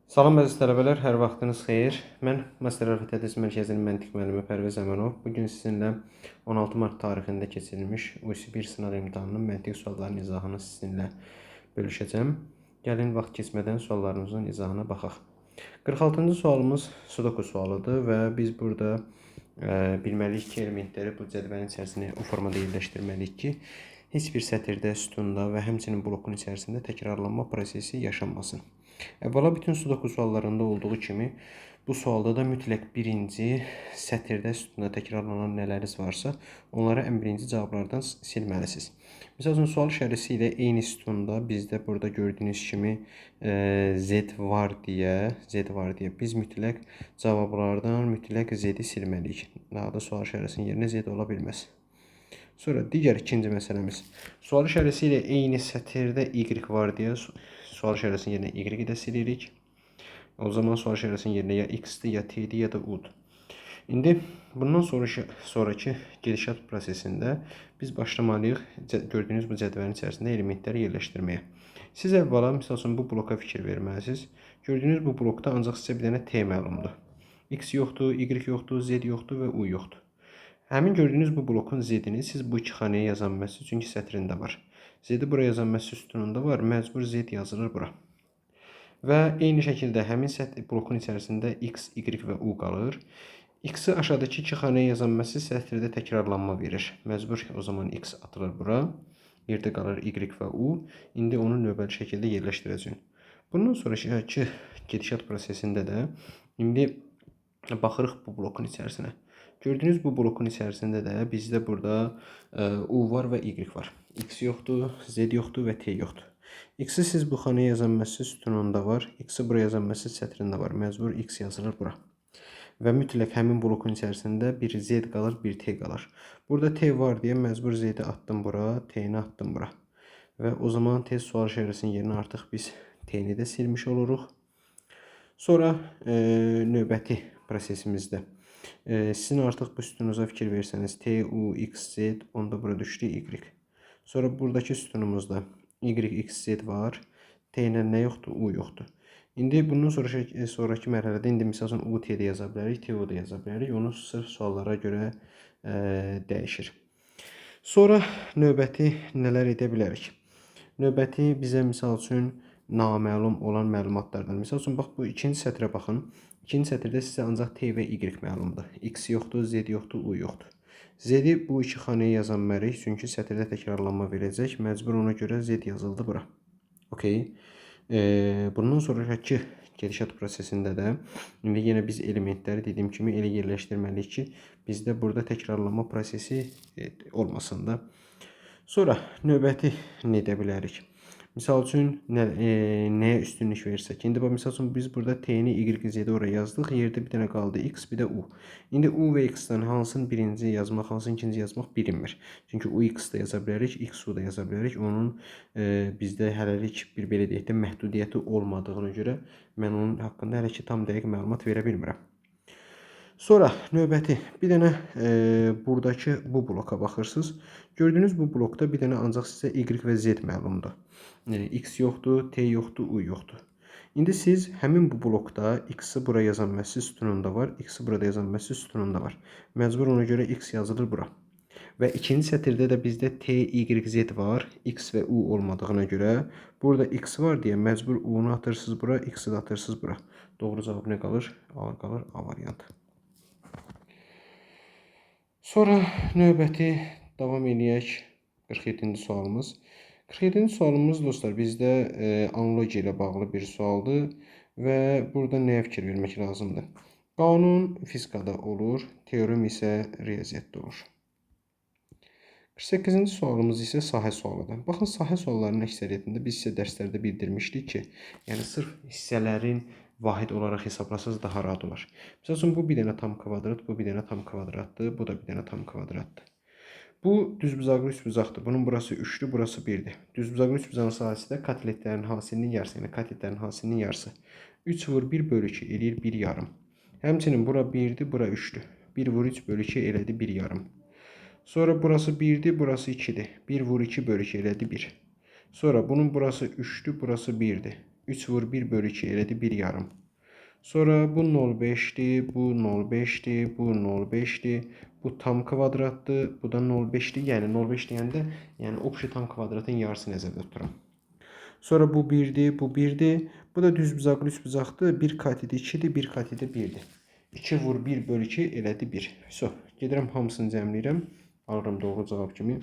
Salam əziz tələbələr, hər vaxtınız xeyir. Mən Master Əlifba Tədris Mərkəzinin məntiq müəllimi Pərvəz Əmənov. Bugün sizinlə 16 mart tarixində keçirilmiş UC1 sınaq imtahanının məntiq suallarının izahını sizinlə bölüşəcəm. Gəlin vaxt keçmədən suallarımızın izahına baxaq. 46-cı sualımız Sudoku sualıdır və biz burada bilməliyik ki, elementləri bu cədvəlin içərisində o formada yerləşdirməliyik ki, heç bir sətirdə, sütunda və həmçinin blokun içərisində təkrarlanma prosesi yaşanmasın. Əvvəla bütün sudoku suallarında olduğu kimi bu sualda da mütləq birinci sətirdə sütunda təkrarlanan nələriniz varsa, onları ən birinci cavablardan silməlisiniz. Məsəl üçün, sual işarəsi ilə eyni sütunda bizdə burada gördüyünüz kimi Z var deyə biz mütləq cavablardan mütləq Z-i silməliyik. Daha da sual işarəsinin yerinə Z ola bilməz. Sonra digər ikinci məsələmiz. Sual işarəsi ilə eyni sətirdə Y var deyə sual işarəsinin yerinə Y-i də silirik. O zaman sual işarəsinin yerinə ya X-dir, ya T-dir, ya da U-dur. İndi bundan sonraki gedişat prosesində biz başlamalıyıq gördüyünüz bu cədvəlin içərisində elementləri yerləşdirməyə. Siz əvvəla, misal üçün, bu bloka fikir verməlisiniz. Gördüyünüz bu blokda ancaq sizə bir dənə T məlumdur. X yoxdur, Y yoxdur, Z yoxdur və U yoxdur. Həmin gördüyünüz bu blokun Z-ini siz bu iki xanaya yaza bilməzsiniz, çünki sətrində var. Z-i bura yaza bilməzsiniz, sütununda var, məcbur Z yazılır bura. Və eyni şəkildə həmin blokun içərisində X, Y və U qalır. X-i aşağıdakı iki xanaya yaza bilməzsiniz, sətirdə təkrarlanma verir. Məcbur o zaman X atılır bura. Yerdə qalır Y və U. İndi onu növbəli şəkildə yerləşdirəcəyik. Bundan sonraki gedişat prosesində də indi baxırıq bu blokun içərisinə. Gördüyünüz bu blokun içərisində də bizdə burada U var və Y var. X yoxdur, Z yoxdur və T yoxdur. X-i siz bu xanaya yaza bilməzsiniz, sütununda var. X-i bura yaza bilməzsiniz, sətrində var. Məcbur X yazılır bura. Və mütləq həmin blokun içərisində bir Z qalır, bir T qalır. Burada T var deyə məcbur Z-i atdım bura, T-ni atdım bura. Və o zaman tez sual işarəsinin yerinə artıq biz T-ni də silmiş oluruq. Sonra növbəti prosesimizdə sizin artıq bu sütununuza fikir versəniz T, U, X, Z, onda bura düşdü Y. Sonra buradakı sütunumuzda Y, X, Z var. T ilə nə yoxdur? U yoxdur. İndi bundan sonraki mərhələdə indi məsələn U, T də yaza bilərik, T, U da yaza bilərik. Onu sırf suallara görə dəyişir. Sonra növbəti nələr edə bilərik? Növbəti bizə misal üçün naməlum olan məlumatlardan. Misal üçün, bax, bu ikinci sətrə baxın. İkinci sətirdə sizə ancaq T və Y məlumdur. X yoxdur, Z yoxdur, U yoxdur. Z-i bu iki xanaya yaza bilmərik, çünki sətirdə təkrarlanma verəcək. Məcbur ona görə Z yazıldı bura. Okey. Bundan sonraki gedişat prosesində də indi yenə biz elementləri dediyim kimi elə yerləşdirməliyik ki, bizdə burada təkrarlanma prosesi olmasın da. Sonra növbəti nə edə bilərik? Misal üçün nəyə üstünlük verirsək? İndi misal üçün biz burada T-ni Y, Z-i oraya yazdıq. Yerdə bir dənə qaldı X, bir də U. İndi U və X-dən hansını birinci yazmaq, hansını ikinci yazmaq bilinmir. Çünki UX da yaza bilərik, XU da yaza bilərik. Onun bizdə hələlik bir belə deyək də məhdudiyyəti olmadığına görə mən onun haqqında hələ ki tam dəqiq məlumat verə bilmirəm. Sonra növbəti bir dənə buradakı bu bloka baxırsınız. Gördüyünüz bu blokda bir dənə ancaq sizə Y və Z məlumdur. X yoxdur, T yoxdur, U yoxdur. İndi siz həmin bu blokda X-i bura yaza bilməzsiniz, sütununda var. X-i burada yaza bilməzsiniz, sütununda var. Məcbur ona görə X yazılır bura. Və ikinci sətirdə də bizdə T, Y, Z var. X və U olmadığına görə burada X var deyə məcbur U-nu atırsınız bura, X-i də atırsınız bura. Doğru cavab nə qalır? Qalır A variantı. Sonra növbəti davam edək 47-ci sualımız. 47-ci sualımız dostlar bizdə analogiya ilə bağlı bir sualdır və burada nəyə fikir vermək lazımdır? Qanun fizikada olur, teorem isə riyaziyyatda olur. 48-ci sualımız isə sahə sualıdır. Baxın, sahə suallarının əksəriyyətində biz sizə dərslərdə bildirmişdik ki, yəni sırf hissələrin vahid olaraq hesablasaz daha rahat olar. Məsəl üçün, bu bir dənə tam kvadrat, bu bir dənə tam kvadratdır, bu da bir dənə tam kvadratdır. Bu düzbucaqlı üçbucaqdır. Bunun burası 3-dür, burası 1-dir. Düzbucaqlı üçbucağın sahəsi də kotletlərin hasilinin yarısı, yəni kotletlərin hasilinin yarısı. 3 vur 1 bölü 2 eləyir 1 yarım. Həmçinin bura 1-dir, bura 3-dür. 1 vur 3 bölü 2 elədi 1 yarım. Sonra burası 1'dir, burası 2'dir. 1 vur 2 bölü 2 elədi 1. Sonra bunun burası 3'dür, burası 1'dir. 3 vur 1 bölü 2 elədi 1 yarım. Sonra bu 0,5'dir, bu 0,5'dir, bu 0,5'dir. Bu tam kvadratdır, bu da 0,5'dir. Yəni 0,5 deyəndə, yəni общий tam kvadratın yarısı nəzərdə tuturam. Sonra bu 1'dir, bu 1'dir. Bu da düzbucaqlı üçbucaqdır. 1 katidi 2'dir, 1 katidi 1'dir. 2 vur 1 bölü 2 elədi 1. So, gedirəm hamısını cəmləyirəm. Alıram doğru cavab kimi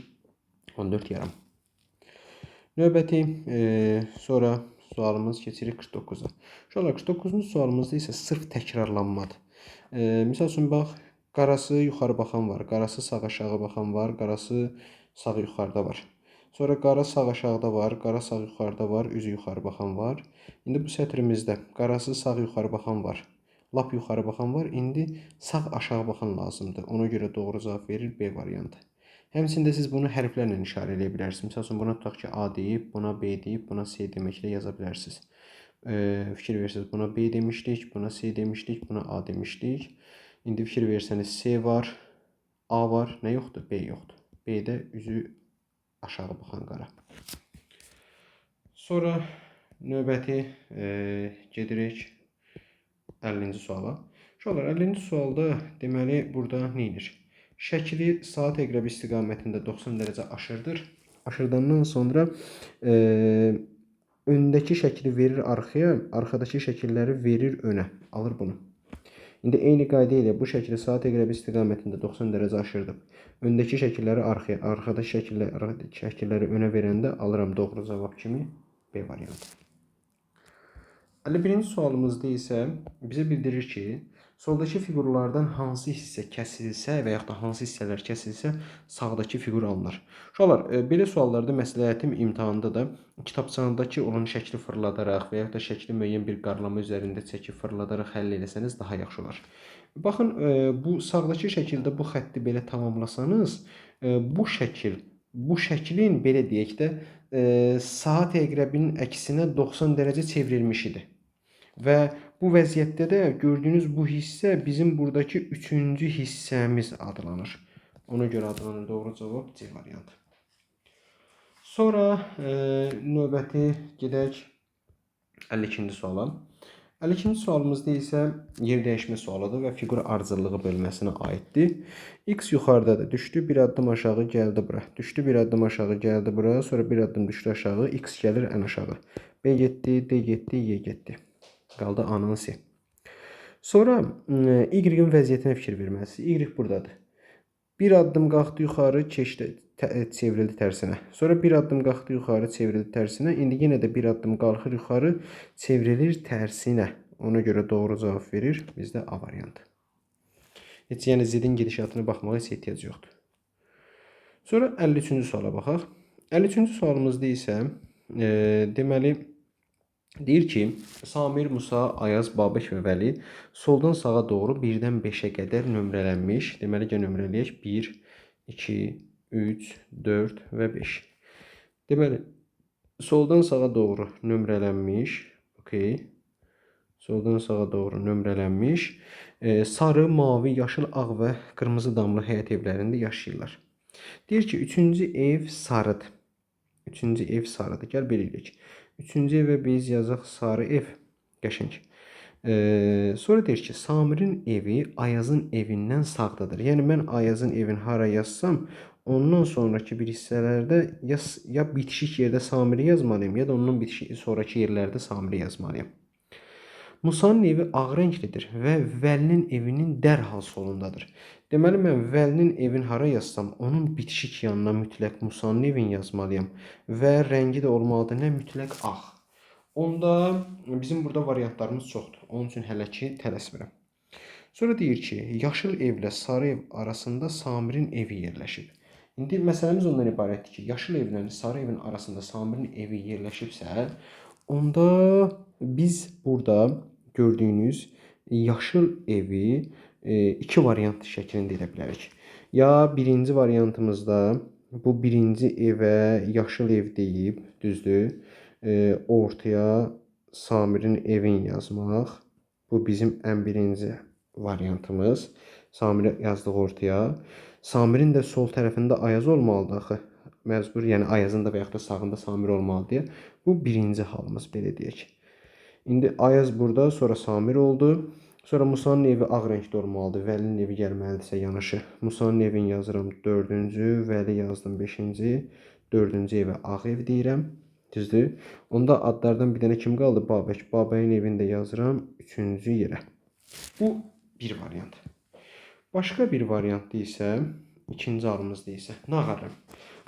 14 yarım. Növbəti sonra sualımız keçirik 49'a. Uşaqlar 49-cu sualımızda isə sırf təkrarlanmadır. Misal üçün bax, qarası yuxarı baxan var, qarası sağ aşağı baxan var, qarası sağ yuxarıda var. Sonra qara sağ aşağıda var, qara sağ yuxarıda var, üzü yuxarı baxan var. İndi bu sətrimizdə qarası sağ yuxarı baxan var, lap yuxarı baxan var. İndi sağ aşağı baxan lazımdır. Ona görə doğru cavab verir B variantı. Həmçində siz bunu hərflərlə işarə edə bilərsiniz. Məsəl üçün buna tutaq ki, A deyib, buna B deyib, buna C deməklə yaza bilərsiniz. Fikir verirsiniz, buna B demişdik, buna C demişdik, buna A demişdik. İndi fikir verirseniz C var, A var, nə yoxdur? B yoxdur. B-də üzü aşağı baxan qara. Sonra növbəti gedirik 50-ci suala. Uşaqlar 50-ci sualda deməli burada nə edir? Şəkli saat əqrəbi istiqamətində 90 dərəcə aşırdır. Aşırdandan sonra öndəki şəkli verir arxaya, arxadakı şəkilləri verir önə. Alır bunu. İndi eyni qayda ilə bu şəkli saat əqrəbi istiqamətində 90 dərəcə aşırdıq. Öndəki şəkilləri arxaya, arxadakı şəkilləri önə verəndə alıram doğru cavab kimi B variantı. 51-ci sualımızda isə bizə bildirir ki, soldakı fiqurlardan hansı hissə kəsilsə və yaxud da hansı hissələr kəsilsə, sağdakı fiqur alınır. Uşaqlar, belə suallarda məsləhətim imtahanda da kitabçanındakı olan şəkli fırladaraq və yaxud da şəkli müəyyən bir qarlama üzərində çəkib fırladaraq həll etsəniz daha yaxşı olar. Baxın, bu sağdakı şəkildə bu xətti belə tamamlasanız, bu şəklin belə deyək də saat əqrəbinin əksinə 90 dərəcə çevrilmişidir. Və bu vəziyyətdə də gördüyünüz bu hissə bizim buradakı üçüncü hissəmiz adlanır. Ona görə adlanır doğru cavab C variantı. Sonra növbəti gedək 52-ci suala. 52-ci sualımızda isə yer dəyişmə sualıdır və fiqur ardıcıllığı bölməsinə aiddir. X yuxarıdadır, düşdü, bir addım aşağı gəldi bura. Düşdü, bir addım aşağı gəldi bura, sonra bir addım düşdü aşağı, X gəlir ən aşağı. B getdi, D getdi, Y getdi. Qaldı A-nın C. Sonra Y-in vəziyyətinə fikir verməlisiniz. Y buradadır. Bir addım qalxdı yuxarı, keçdi, çevrildi tərsinə. Sonra bir addım qalxdı yuxarı, çevrildi tərsinə. İndi yenə də bir addım qalxır yuxarı, çevrilir tərsinə. Ona görə doğru cavab verir. Bizdə A variantı. Heç yəni Z-in gedişatına baxmağa heç ehtiyac yoxdur. Sonra 53-cü suala baxaq. 53-cü sualımızda isə deməli deyir ki, Samir, Musa, Ayaz, Babək və Vəli soldan sağa doğru 1-dən 5-ə qədər nömrələnmiş. Deməli, gəl nömrələyək. 1, 2, 3, 4 və 5. Deməli, soldan sağa doğru nömrələnmiş. Okay. Soldan sağa doğru nömrələnmiş. Sarı, mavi, yaşıl, ağ və qırmızı damlı həyət evlərində yaşayırlar. Deyir ki, 3-cü ev sarıdır. 3-cü ev sarıdır. Gəl belə eləyək. 3-cü evə biz yazaq sarı ev. Qəşəng. Sonra deyir ki, Samirin evi Ayazın evindən sağdadır. Yəni, mən Ayazın evini hara yazsam, ondan sonraki bir hissələrdə ya bitişik yerdə Samiri yazmalıyım, ya da ondan bitişik sonraki yerlərdə Samiri yazmalıyım. Musanın evi ağ rənglidir və Vəlinin evinin dərhal solundadır. Deməli, mən Vəlinin evini hara yazsam, onun bitişik yanına mütləq Musanın evini yazmalıyam və rəngi də olmalıdır nə? Mütləq ağ. Onda bizim burada variantlarımız çoxdur. Onun üçün hələ ki tələsmirəm. Sonra deyir ki, yaşıl evlə sarı ev arasında Samirin evi yerləşib. İndi məsələmiz ondan ibarətdir ki, yaşıl evlə sarı evin arasında Samirin evi yerləşibsə, onda biz burada gördüyünüz yaşıl evi iki variant şəklində edə bilərik. Ya birinci variantımızda bu birinci evə yaşıl ev deyib, düzdür, ortaya Samirin evini yazmaq. Bu bizim ən birinci variantımız. Samiri yazdıq ortaya. Samirin də sol tərəfində Ayaz olmalıdır axı. Məcbur, yəni Ayazın da və yaxud da sağında Samir olmalıdır. Bu birinci halımız, belə deyək. İndi Ayaz burada, sonra Samir oldu. Sonra Musanın evi ağ rəngdə olmalıdır. Vəlinin evi gəlməlidirsə yanaşı. Musanın evini yazıram 4-cü, Vəli yazdım 5-ci. 4-cü evə ağ ev deyirəm. Düzdür? Onda adlardan bir dənə kim qaldı? Babək. Babəyin evini də yazıram 3-cü yerə. Bu bir variant. Başqa bir variantda isə ikinci halımızda isə nağarım.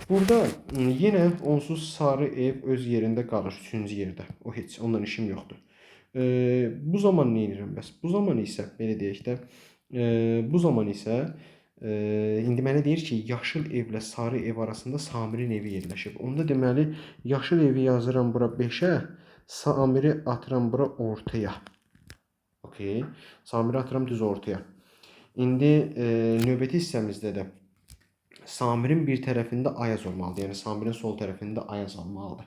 Burada yenə onsuz sarı ev öz yerində qalır 3-cü yerdə. O heç ondan işim yoxdur. Bu zaman nə edirəm bəs? Bu zaman isə belə deyək də, bu zaman isə indi mənə deyir ki, yaşıl evlə sarı ev arasında Samirin evi yerləşib. Onda deməli yaşıl evi yazıram bura 5-ə, Samiri atıram bura ortaya. Okay. Samiri atıram düz ortaya. İndi növbəti hissəmizdə də Samirin bir tərəfində Ayaz olmalıdır. Yəni Samirin sol tərəfində Ayaz olmalıdır.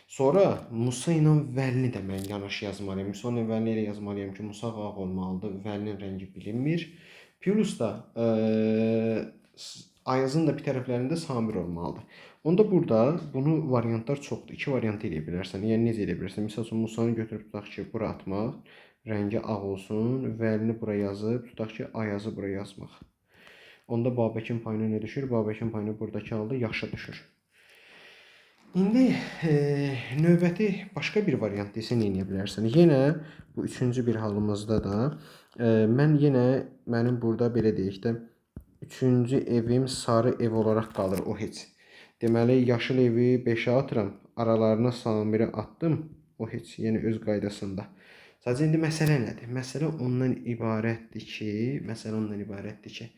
Sonra Musa ilə Vəlini də mən yanaşı yazmalıyam. Musa ilə Vəlini elə yazmalıyam ki, Musa ağ olmalıdır. Vəlinin rəngi bilinmir. Plus da Ayazın da bir tərəflərində Samir olmalıdır. Onda burada bunu variantlar çoxdur. İki variant eləyə bilərsən. Yəni necə eləyə bilərsən? Məsəl üçün Musanı götürüb tutaq ki, bura atmaq, rəngi ağ olsun, Vəlini bura yazıb tutaq ki, Ayazı bura yazmaq. Onda Babəkin payına nə düşür? Babəkin payına buradakı halda yaşa düşür. İndi növbəti başqa bir variant isə nə edə bilərsən? Yenə bu üçüncü bir halımızda da mən yenə mənim burada belə deyək də üçüncü evim sarı ev olaraq qalır o heç. Deməli yaşıl evi 5-ə atıram, aralarına Samiri atdım. O heç yenə öz qaydasında. Sadəcə indi məsələ nədir? Məsələ ondan ibarətdir ki,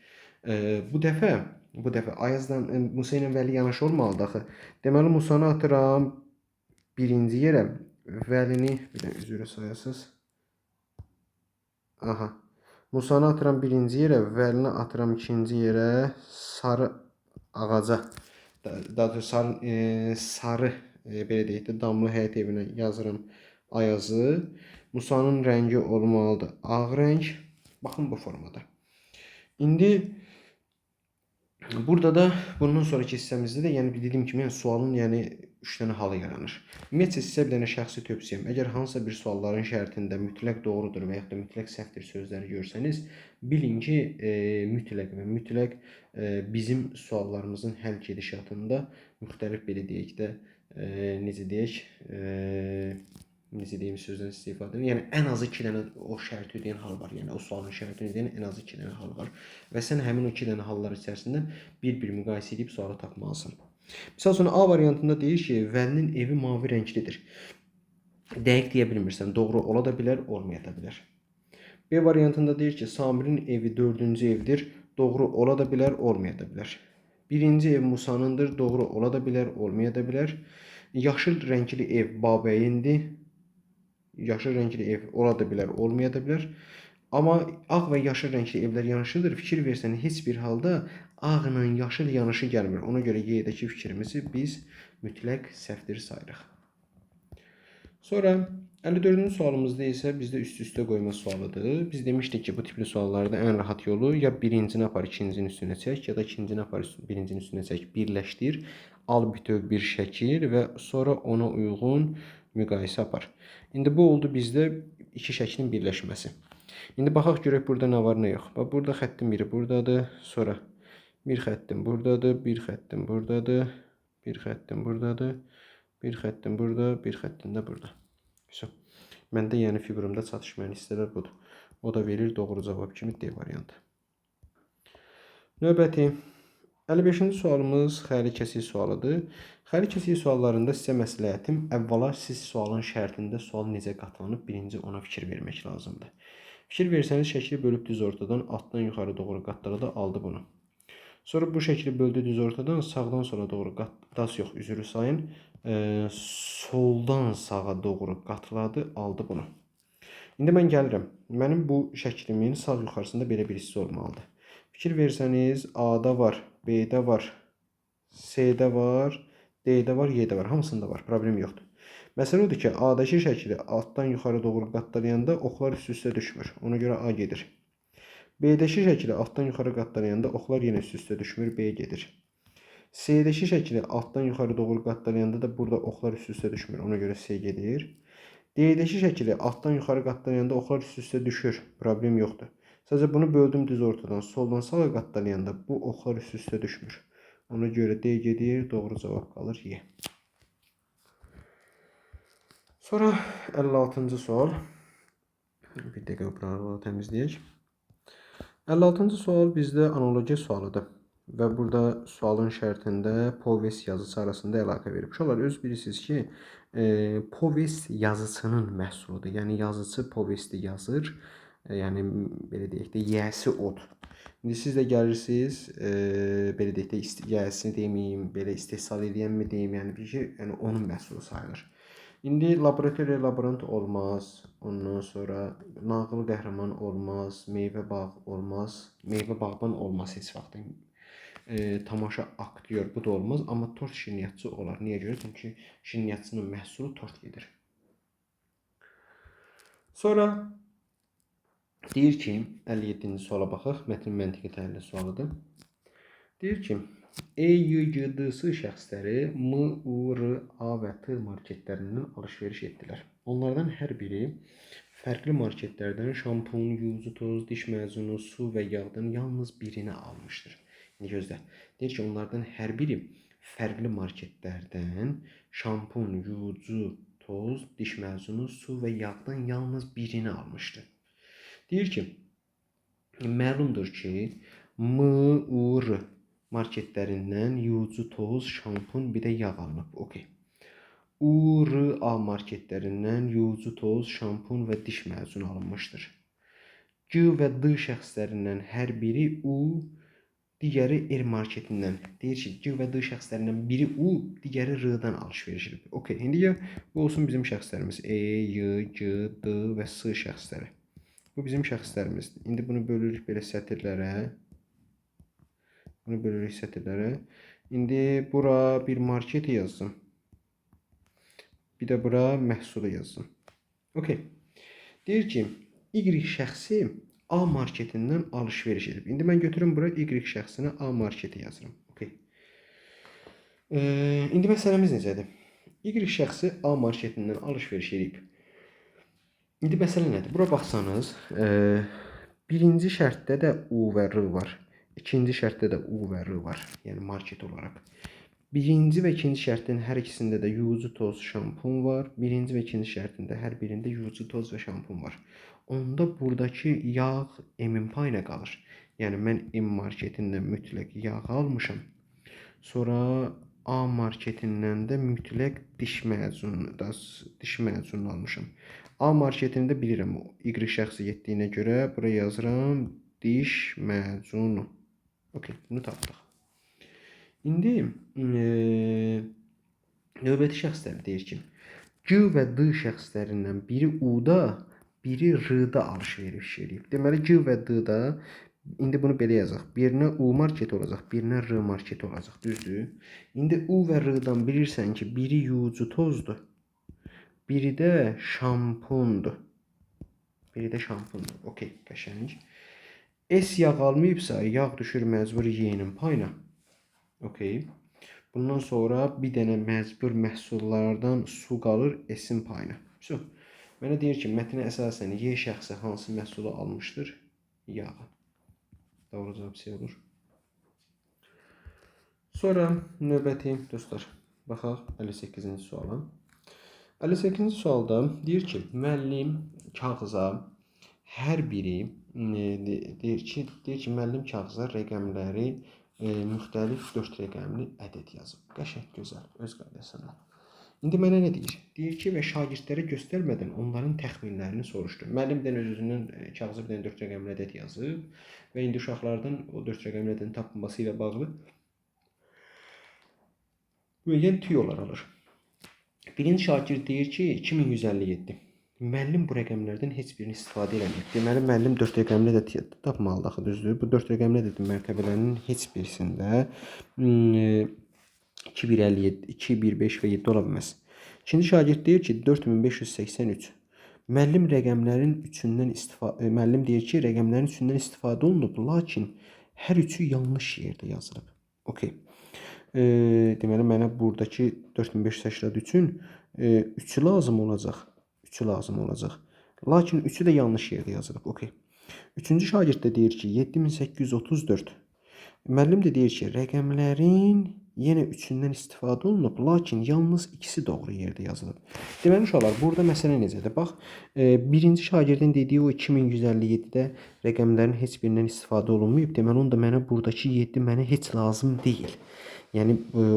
bu dəfə Ayazla Musa ilə Vəli yanaşı olmalıdır axı. Deməli Musanı atıram birinci yerə, Vəlini bir də üzrə sayasız. Aha. Musanı atıram birinci yerə, Vəlini atıram ikinci yerə, sarı ağaca. Daha doğrusu sarı belə deyək də damlı həyət evinə yazıram Ayazı. Musanın rəngi olmalıdır ağ rəng. Baxın bu formada. İndi burada da bundan sonraki hissəmizdə də yəni dediyim kimi yəni sualın yəni 3 dənə halı yaranır. Ümumiyyətlə sizə bir dənə şəxsi tövsiyəm. Əgər hansısa bir sualların şərtində mütləq doğrudur və yaxud da mütləq səhvdir sözləri görsəniz, bilin ki, mütləq bizim suallarımızın həll gedişatında müxtəlif belə deyək də necə deyim sözdən istifadə edir. Yəni ən azı 2 dənə o şərti ödəyən hal var. Yəni o sualın şərtini ödəyən ən azı 2 dənə hal var. Və sən həmin o 2 dənə hallar içərisindən bir-bir müqayisə edib sualı tapmalısan. Misal üçün A variantında deyir ki, Vəlinin evi mavi rənglidir. Dəqiq deyə bilmirsən. Doğru ola da bilər, olmaya da bilər. B variantında deyir ki, Samirin evi 4-cü evdir. Doğru ola da bilər, olmaya da bilər. Birinci ev Musanındır. Doğru ola da bilər, olmaya da bilər. Yaşıl rəngli ev Babəyindir. Yaşıl rəngli ev ola da bilər, olmaya da bilər. Amma ağ və yaşıl rəngli evlər yanaşıdır. Fikir versən heç bir halda ağla yaşıl yanaşı gəlmir. Ona görə Y-dəki fikrimizi biz mütləq səhvdir sayırıq. Sonra 54-cü sualımızda isə bizdə üst-üstə qoyma sualıdır. Biz demişdik ki, bu tipli suallarda ən rahat yolu ya birincini apar ikincinin üstünə çək, ya da ikincini apar birincinin üstünə çək, birləşdir, al bütöv bir şəkil və sonra ona uyğun müqayisə apar. İndi bu oldu bizdə iki şəklin birləşməsi. İndi baxaq görək burada nə var, nə yox. Bax burada xəttin biri burdadır, sonra bir xəttim burdadır, bir xəttim burdadır, bir xəttim burdadır, bir xəttim burada, bir xəttim də burada. Güzel. Məndə yəni figurumda çatışmayan hissələr budur. O da verir doğru cavab kimi D variantı. Növbəti 55-ci sualımız xəli kəsik sualıdır. Xəli kəsik suallarında sizə məsləhətim əvvəla siz sualın şərtində sual necə qatlanıb birinci ona fikir vermək lazımdır. Fikir versəniz şəkli bölüb düz ortadan altdan yuxarı doğru qatladı aldı bunu. Sonra bu şəkli böldü düz ortadan sağdan sola doğru üzrü sayın. Soldan sağa doğru qatladı aldı bunu. İndi mən gəlirəm. Mənim bu şəklimin sağ yuxarısında belə bir hissə olmalıdır. Fikir versəniz A-da var, B-də var, C-də var, D-də var, Y-də var. Hamısında var. Problem yoxdur. Məsələ odur ki, A-dakı şəkli altdan yuxarı doğru qatlayanda oxlar üst-üstə düşmür. Ona görə A gedir. B-dəki şəkli altdan yuxarı qatlayanda oxlar yenə üst-üstə düşmür, B gedir. C-dəki şəkli altdan yuxarı doğru qatlayanda da burada oxlar üst-üstə düşmür. Ona görə C gedir. D-dəki şəkili altdan yuxarı qatlayanda oxlar üst-üstə düşür. Problem yoxdur. Sadəcə bunu böldüm düz ortadan. Soldan sağa qatlayanda bu oxlar üst-üstə düşmür. Ona görə D gedir, doğru cavab qalır Y. Sonra 56-cı sual. Bir dəqiqə buraları təmizləyək. 56-cı sual bizdə analogiya sualıdır. Və burada sualın şərtində povest yazısı arasında əlaqə verib. Uşaqlar, öz bilirsiniz ki, povest yazıcının məhsuludur. Yəni yazıcı povesti yazır. Yəni belə deyək də, yiyəsi odur. İndi siz də gəlirsiniz, belə deyək də, yiyəsini deməyim, belə istehsal edənmi deyim, yəni bir şey, yəni onun məhsulu sayılır. İndi laboratoriya laborant olmaz. Ondan sonra nağıl qəhrəman olmaz, meyvə bağ olmaz, meyvə bağban olmaz heç vaxt. Tamaşa aktyor bu da olmaz, amma tort şirniyyatçı olar. Niyə görə? Çünki şirniyyatçının məhsulu tort gedir. Sonra deyir ki, 57-ci suala baxaq. Mətnin məntiqi təhlili sualıdır. Deyir ki, EYGDS şəxsləri M, U, R, A və T marketlərindən alış-veriş etdilər. Onlardan hər biri fərqli marketlərdən şampun, yuzu, toz, diş məzunu, su və yağdan yalnız birini almışdır. İndi gözlə. Deyir ki, onlardan hər biri fərqli marketlərdən şampun, yuzu, toz, diş məzunu, su və yağdan yalnız birini almışdır. Deyir ki, məlumdur ki, M, U, R marketlərindən yuzu, toz, şampun, bir də yağ alınıb. Okay. U, R, A marketlərindən yuzu, toz, şampun və diş məzunu alınmışdır. G və D şəxslərindən hər biri U, digəri R marketindən. Deyir ki, G və D şəxslərindən biri U, digəri R-dan alış-veriş edib. Okay. İndi ya bu olsun bizim şəxslərimiz. E, Y, G, D və S şəxsləri. Bu bizim şəxslərimizdir. İndi bunu bölürük belə sətirlərə. Bunu bölürük sətirlərə. İndi bura bir market yazdım. Bir də bura məhsulu yazdım. Okay. Deyir ki, Y şəxsi A marketindən alış-veriş edib. İndi mən götürüm bura Y şəxsinə A marketi yazıram. Okay. İndi məsələmiz necədir? Y şəxsi A marketindən alış-veriş edib. İndi məsələ nədir? Bura baxsanız, birinci şərtdə də U və R var. İkinci şərtdə də U və R var. Yəni market olaraq. Birinci və ikinci şərtin hər ikisində də yuzu, toz, şampun var. Birinci və ikinci şərtində hər birində yuzu, toz və şampun var. Onda buradakı yağ M-in payına qalır. Yəni mən M marketindən mütləq yağ almışam. Sonra A marketindən də mütləq diş məzununu almışam. A marketində bilirəm, Y şəxsi getdiyinə görə buraya yazıram diş məzunu. Okay, bunu tapdıq. İndi növbəti şəxslər deyir ki, G və D şəxslərindən biri U-da, biri R-da alış-veriş edib. Deməli, G və D-da, indi bunu belə yazaq. Birinə U marketi olacaq, birinə R marketi olacaq, düzdür? İndi U və R-dan bilirsən ki, biri yuzu tozdur, biri də şampundur. Biri də şampundur. Okay, qəşəng. S yağ almayıbsa, yağ düşür məcbur Y-nin payına. Okay. Bundan sonra bir dənə məcbur məhsullardan su qalır S-in payına. So, mənə deyir ki, mətnə əsasən Y şəxsi hansı məhsulu almışdır? Yağı. Doğru cavab C olur. Sonra növbəti dostlar, baxaq 58-ci suala. 58-ci sualda deyir ki, müəllim kağıza hər biri deyir ki, müəllim kağıza rəqəmləri müxtəlif 4 rəqəmli ədəd yazıb. Qəşəng, gözəl, öz qaydasında. İndi mənə nə deyir? Deyir ki, və şagirdlərə göstərmədən onların təxminlərini soruşdu. Müəllim də öz-özündən kağıza bir dənə 4 rəqəmli ədəd yazıb və indi uşaqlardan o 4 rəqəmli ədədin tapılması ilə bağlı müəyyən tüyolar alır. Birinci şagird deyir ki, 2157. Müəllim bu rəqəmlərdən heç birini istifadə eləmir. Deməli, müəllim 4 rəqəmli ədəd tapmalıdır axı, düzdür? Bu 4 rəqəmli ədədin mərtəbələrinin heç birisində 2, 1, 57, 2, 1, 5 və 7 ola bilməz. İkinci şagird deyir ki, 4583. Müəllim deyir ki, rəqəmlərin üçündən istifadə olunub, lakin hər üçü yanlış yerdə yazılıb. Okay. Deməli, mənə buradakı 4583 üçün 3'ü lazım olacaq. 3'ü lazım olacaq. Lakin 3'ü də yanlış yerdə yazılıb. Okay. Üçüncü şagird də deyir ki, 7834. Müəllim də deyir ki, rəqəmlərin yenə üçündən istifadə olunub, lakin yalnız ikisi doğru yerdə yazılıb. Deməli uşaqlar, burada məsələ necədir? Bax, birinci şagirdin dediyi o 2157-də rəqəmlərin heç birindən istifadə olunmayıb. Deməli, onda mənə buradakı 7 mənə heç lazım deyil. Yəni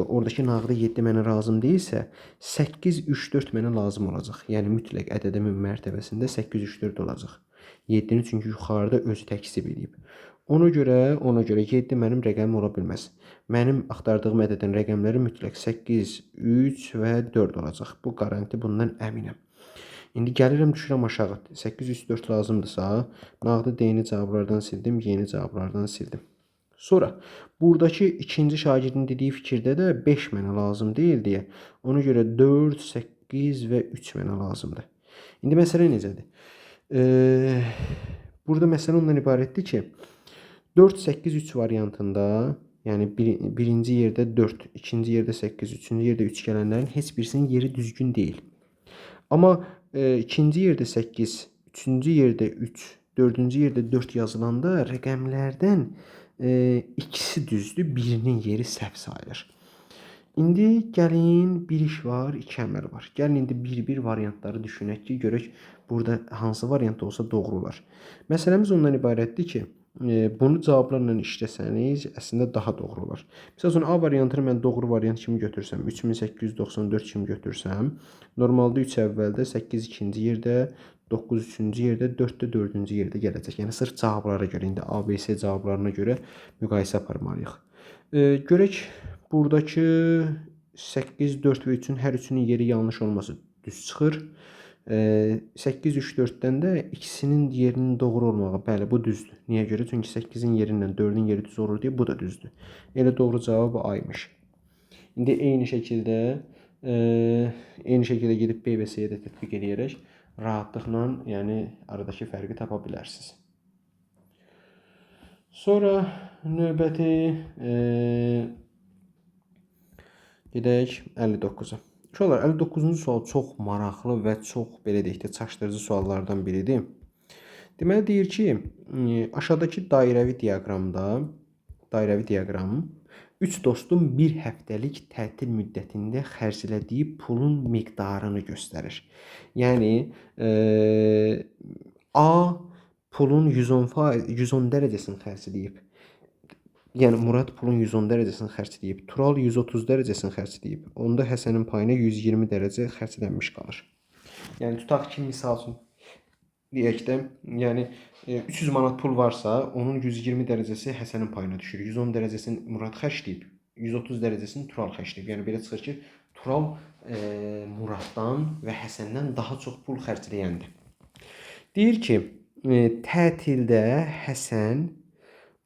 oradakı nağdı 7 mənə lazım deyilsə, 8 3 4 mənə lazım olacaq. Yəni mütləq ədədimin mərtəbəsində 8 3 4 olacaq. 7-ni çünki yuxarıda özü təksib edib. Ona görə 7 mənim rəqəmim ola bilməz. Mənim axtardığım ədədin rəqəmləri mütləq 8, 3 və 4 olacaq. Bu garanti, bundan əminəm. İndi gəlirəm, düşürəm aşağı. 8, 3, 4 lazımdırsa, nağdı D-ni cavablardan sildim, Y-ni cavablardan sildim. Sonra buradakı ikinci şagirdin dediyi fikirdə də 5 mənə lazım deyil deyə. Ona görə 4, 8 və 3 mənə lazımdır. İndi məsələ necədir? Burada məsələ ondan ibarətdir ki, 4, 8, 3 variantında, yəni birinci yerdə 4, ikinci yerdə 8, üçüncü yerdə 3 gələnlərin heç birisinin yeri düzgün deyil. Amma ikinci yerdə 8, üçüncü yerdə 3, dördüncü yerdə 4 yazılanda rəqəmlərdən ikisi düzdür, birinin yeri səhv sayılır. İndi gəlin, bir iş var, iki əməl var. Gəlin indi bir-bir variantları düşünək ki, görək burada hansı variant olsa doğru olar. Məsələmiz ondan ibarətdir ki, bunu cavablarla işləsəniz əslində daha doğru olar. Məsəl üçün A variantını mən doğru variant kimi götürsəm, 3894 kimi götürsəm, normalda 3 əvvəldə, 8 ikinci yerdə, 9 üçüncü yerdə, 4 də dördüncü yerdə gələcək. Yəni sırf cavablara görə, indi ABC cavablarına görə müqayisə aparmalıyıq. Görək buradakı 8, 4 və 3-ün hər üçünün yeri yanlış olması düz çıxır. 8, 3, 4-dən də ikisinin yerinin doğru olmağı, bəli, bu düzdür. Niyə görə? Çünki 8-in yeri ilə 4-ün yeri düz olur deyə bu da düzdür. Elə doğru cavab A-ymış. İndi eyni şəkildə gedib B və C-yə də tətbiq edərək rahatlıqla, yəni aradakı fərqi tapa bilərsiniz. Sonra növbəti gedək 59-a. Uşaqlar, 59-cu sual çox maraqlı və çox, belə deyək də, çaşdırıcı suallardan biridir. Deməli, deyir ki, aşağıdakı dairəvi diaqram 3 dostun bir həftəlik tətil müddətində xərclədiyi pulun miqdarını göstərir. Yəni, A pulun 110 dərəcəsini xərcləyib. Yəni Murad pulun 110 dərəcəsini xərcləyib. Tural 130 dərəcəsini xərcləyib. Onda Həsənin payına 120 dərəcə xərclənmiş qalır. Yəni tutaq ki, misal üçün deyək də, yəni 300 manat pul varsa, onun 120 dərəcəsi Həsənin payına düşür. 110 dərəcəsini Murad xərcləyib, 130 dərəcəsini Tural xərcləyib. Yəni belə çıxır ki, Tural Muraddan və Həsəndən daha çox pul xərcləyəndir. Deyir ki, tətildə Həsən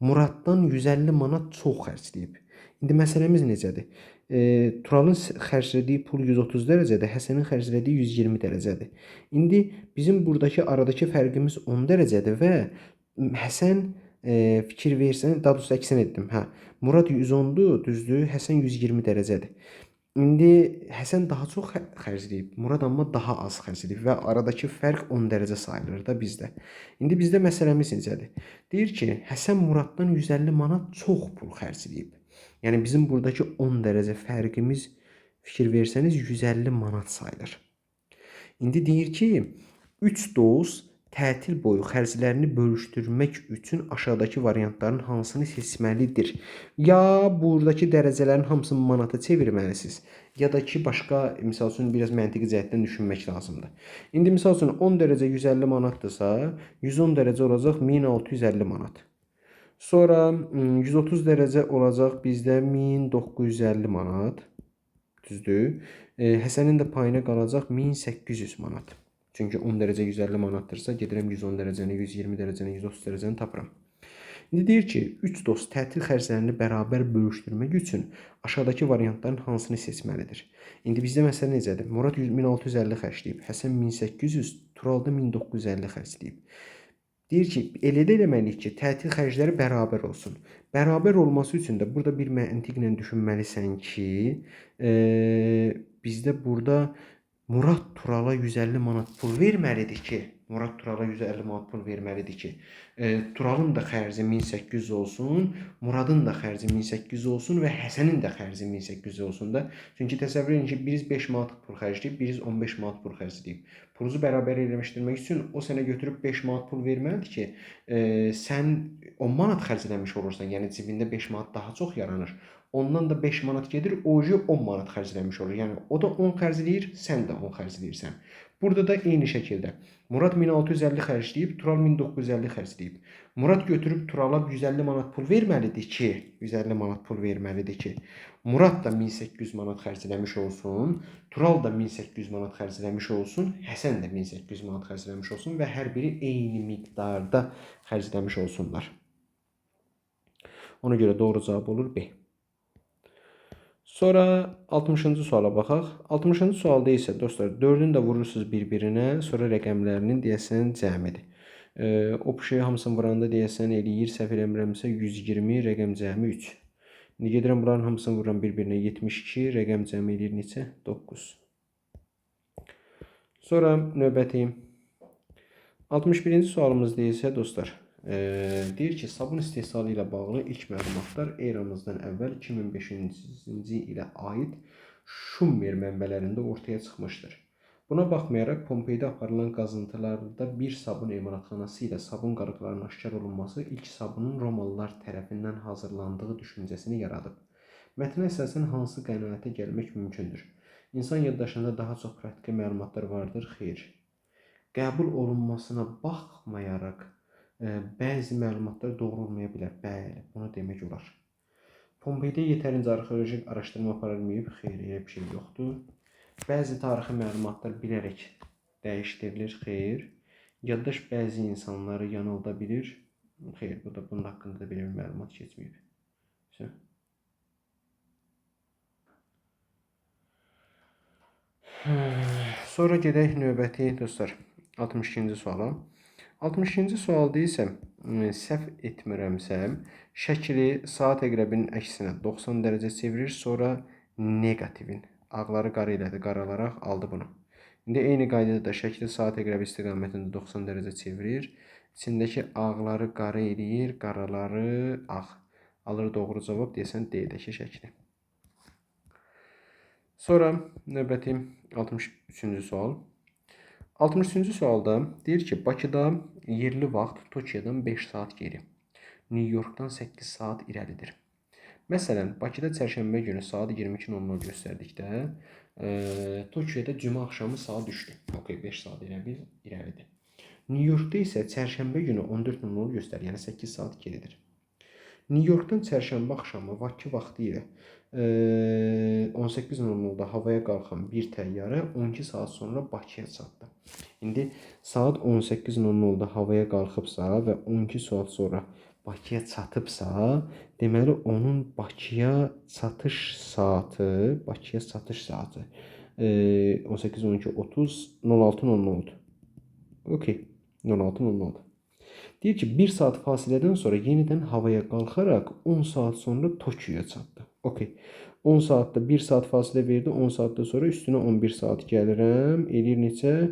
Muraddan 150 manat çox xərcləyib. İndi məsələmiz necədir? Turalın xərclədiyi pul 130 dərəcədir, Həsənin xərclədiyi 120 dərəcədir. İndi bizim buradakı aradakı fərqimiz 10 dərəcədir və Həsən fikir versən, daha doğrusu əksinə etdim. Murad 110-dur, düzdür, Həsən 120 dərəcədir. İndi Həsən daha çox xərcləyib, Murad amma daha az xərcləyib və aradakı fərq 10 dərəcə sayılır da bizdə. İndi bizdə məsələmiz necədir? Deyir ki, Həsən Muraddan 150 manat çox pul xərcləyib. Yəni bizim buradakı 10 dərəcə fərqimiz, fikir versəniz, 150 manat sayılır. İndi deyir ki, 3 dost tətil boyu xərclərini bölüşdürmək üçün aşağıdakı variantların hansını seçməlidir? Ya buradakı dərəcələrin hamısını manata çevirməlisiniz, ya da ki, başqa, misal üçün, biraz məntiqi cəhətdən düşünmək lazımdır. İndi misal üçün 10 dərəcə 150 manatdırsa, 110 dərəcə olacaq 1650 manat. Sonra 130 dərəcə olacaq bizdə 1950 manat, düzdür. Həsənin də payına qalacaq 1800 manat. Çünki 10 dərəcə 150 manatdırsa, gedirəm 110 dərəcəni, 120 dərəcəni, 130 dərəcəni tapıram. İndi deyir ki, 3 dost tətil xərclərini bərabər bölüşdürmək üçün aşağıdakı variantların hansını seçməlidir? İndi bizdə məsələ necədir? Murad 1650 xərcləyib, Həsən 1800, Tural da 1950 xərcləyib. Deyir ki, elə də eləməliyik ki, tətil xərcləri bərabər olsun. Bərabər olması üçün də burada bir məntiqlə düşünməlisən ki, bizdə burada Murad Turala 150 manat pul verməlidir ki, Murad Turala 150 manat pul verməlidir ki, Turalın da xərci 1800 olsun, Muradın da xərci 1800 olsun və Həsənin də xərci 1800 olsun da. Çünki təsəvvür edin ki, biriz 5 manatlıq pul xərcləyib, biriz 15 manat pul xərcləyib. Pulunuzu bərabər eləmişdirmək üçün o sənə götürüb 5 manat pul verməlidir ki, sən 10 manat xərcləmiş olursan, yəni cibində 5 manat daha çox yaranır. Ondan da 5 manat gedir, o 10 manat xərcləmiş olur. Yəni o da 10 xərcləyir, sən də 10 xərcləyirsən. Burada da eyni şəkildə Murad 1650 xərcləyib, Tural 1950 xərcləyib. Murad götürüb Turala 150 manat pul verməlidir ki, 150 manat pul verməlidir ki, Murad da 1800 manat xərcləmiş olsun, Tural da 1800 manat xərcləmiş olsun, Həsən də 1800 manat xərcləmiş olsun və hər biri eyni miqdarda xərcləmiş olsunlar. Ona görə doğru cavab olur B. Sonra 60-cı suala baxaq. 60-cı sualda isə dostlar 4-ün də vurursunuz bir-birinə, sonra rəqəmlərinin deyəsən cəmidir. Общий hamısını vuranda deyəsən eləyir, səhv eləmirəmsə 120, rəqəm cəmi 3. İndi gedirəm bunların hamısını vururam bir-birinə 72, rəqəm cəmi eləyir neçə? 9. Sonra növbəti 61-ci sualımızda isə dostlar deyir ki, sabun istehsalı ilə bağlı ilk məlumatlar eramızdan əvvəl 2005-ci ilə aid Şumer mənbələrində ortaya çıxmışdır. Buna baxmayaraq Pompeydə aparılan qazıntılarda bir sabun emalatxanası ilə sabun qarıqlarının aşkar olunması ilk sabunun Romalılar tərəfindən hazırlandığı düşüncəsini yaradıb. Mətnə əsasən hansı qənaətə gəlmək mümkündür? İnsan yaddaşında daha çox praktiki məlumatlar vardır, xeyr. Qəbul olunmasına baxmayaraq bəzi məlumatlar doğru olmaya bilər. Bəli, bunu demək olar. Pompeydə yetərincə arxeoloji araşdırma aparılmayıb, xeyr, elə bir şey yoxdur. Bəzi tarixi məlumatlar bilərək dəyişdirilir, xeyr. Yaddaş bəzi insanları yanılda bilir, xeyr, bunun haqqında da belə bir məlumat keçməyib. Sonra gedək növbəti dostlar 62-ci suala. 62-ci sualda isə səhv etmirəmsə, şəkli saat əqrəbinin əksinə 90 dərəcə çevirir, sonra negativin ağları qara elədi, qaralaraq aldı bunu. İndi eyni qaydada da şəkli saat əqrəbi istiqamətində 90 dərəcə çevirir, içindəki ağları qara eləyir, qaraları ağ. Alır doğru cavab deyəsən D-dəki şəkli. Sonra növbəti 63-cü sual. 63-cü sualda deyir ki, Bakıda yerli vaxt Tokyodan 5 saat geri, New Yorkdan 8 saat irəlidir. Məsələn, Bakıda çərşənbə günü saat 22:00 göstərdikdə, Tokyoda cümə axşamı saat 3-dür. Okay, 5 saat irəlidir. New Yorkda isə çərşənbə günü 14:00 göstərir, yəni 8 saat geridir. New Yorkdan çərşənbə axşamı Bakı vaxtı ilə 18:00-da havaya qalxan bir təyyarə 12 saat sonra Bakıya çatdı. İndi saat 18:00-da havaya qalxıbsa və 12 saat sonra Bakıya çatıbsa, deməli onun Bakıya çatış saatı 18, 12, 30, 06:00'dur. Okay, 06:00'dur. Deyir ki, 1 saat fasilədən sonra yenidən havaya qalxaraq 10 saat sonra Tokyoya çatdı. Okay. 10 saatda 1 saat fasilə verdi, 10 saatdan sonra üstünə 11 saat gəlirəm. Eləyir neçə?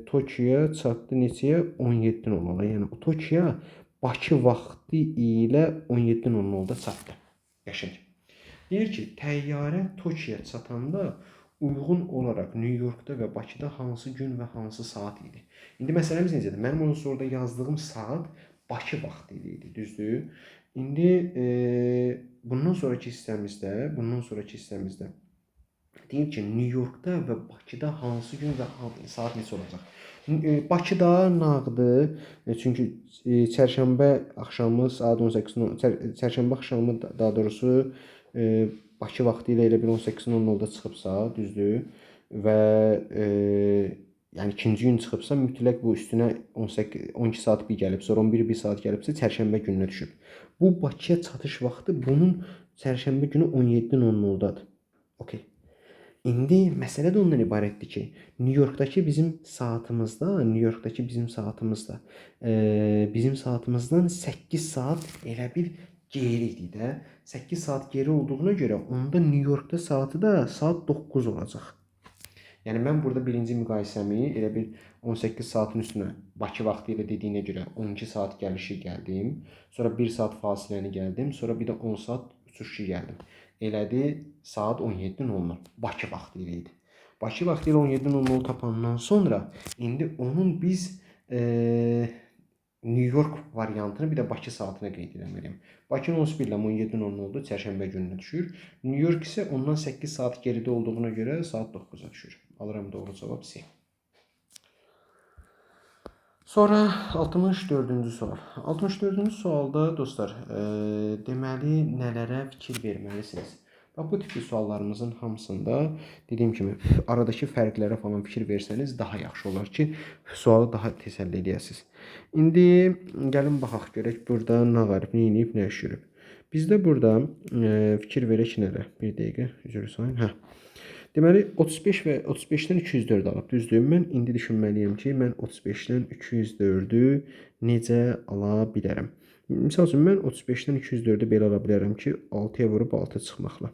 Tokyoya çatdı neçəyə? 17:00. Yəni Tokyoya Bakı vaxtı ilə 17:00-da çatdı. Qəşəng. Deyir ki, təyyarə Tokyoya çatanda uyğun olaraq New Yorkda və Bakıda hansı gün və hansı saat idi? İndi məsələmiz necədir? Mənim onun soruda yazdığım saat Bakı vaxtı idi, düzdür? İndi bundan sonraki hissəmizdə deyir ki, New Yorkda və Bakıda hansı gün və saat neçə olacaq? Bakıda nağdı, çünki çərşənbə axşamı saat 18:00, çərşənbə axşamı daha doğrusu Bakı vaxtı ilə elə bir 18:00-da çıxıbsa, düzdür? Və yəni ikinci gün çıxıbsa, mütləq bu üstünə 12 saat bir gəlib, sonra 11 saat gəlibsə, çərşənbə gününə düşüb. Bu Bakıya çatış vaxtı bunun çərşənbə günü 17:00-dadır. Okay. İndi məsələ də ondan ibarətdir ki, New Yorkdakı bizim saatımızdan bizim saatımızdan 8 saat elə bir geri idi də. 8 saat geri olduğuna görə onda New Yorkda saatı da saat 9 olacaq. Yəni mən burada birinci müqayisəmi elə bir 18 saatın üstünə Bakı vaxtı ilə dediyinə görə 12 saat gəlişi gəldim. Sonra 1 saat fasiləni gəldim. Sonra bir də 10 saat uçuşu gəldim. Elədi saat 17:00 Bakı vaxtı ilə idi. Bakı vaxtı ilə 17:00 tapandan sonra indi onun biz New York variantını bir də Bakı saatına qeyd etməliyəm. Bakının 11 ilə 17:00 çərşənbə gününə düşür. New York isə ondan 8 saat geridə olduğuna görə saat 9-a düşür. Alıram doğru cavab C. Sonra 64-cü sual. 64-cü sualda dostlar, deməli nələrə fikir verməlisiniz? Bax bu tipli suallarımızın hamısında dediyim kimi aradakı fərqlərə falan fikir versəniz daha yaxşı olar ki, sualı daha tez həll edəsiniz. İndi gəlin baxaq görək burada nə var, nə edib, nə işləyib. Bizdə burada fikir verək nələrə. Bir dəqiqə, üzr istəyirəm. Hə. Deməli 35 və 35-dən 204 alıb, düzdür? Mən indi düşünməliyəm ki, mən 35-dən 204-ü necə ala bilərəm? Məsəl üçün mən 35-dən 204-ü belə ala bilərəm ki, 6-ya vurub 6 çıxmaqla.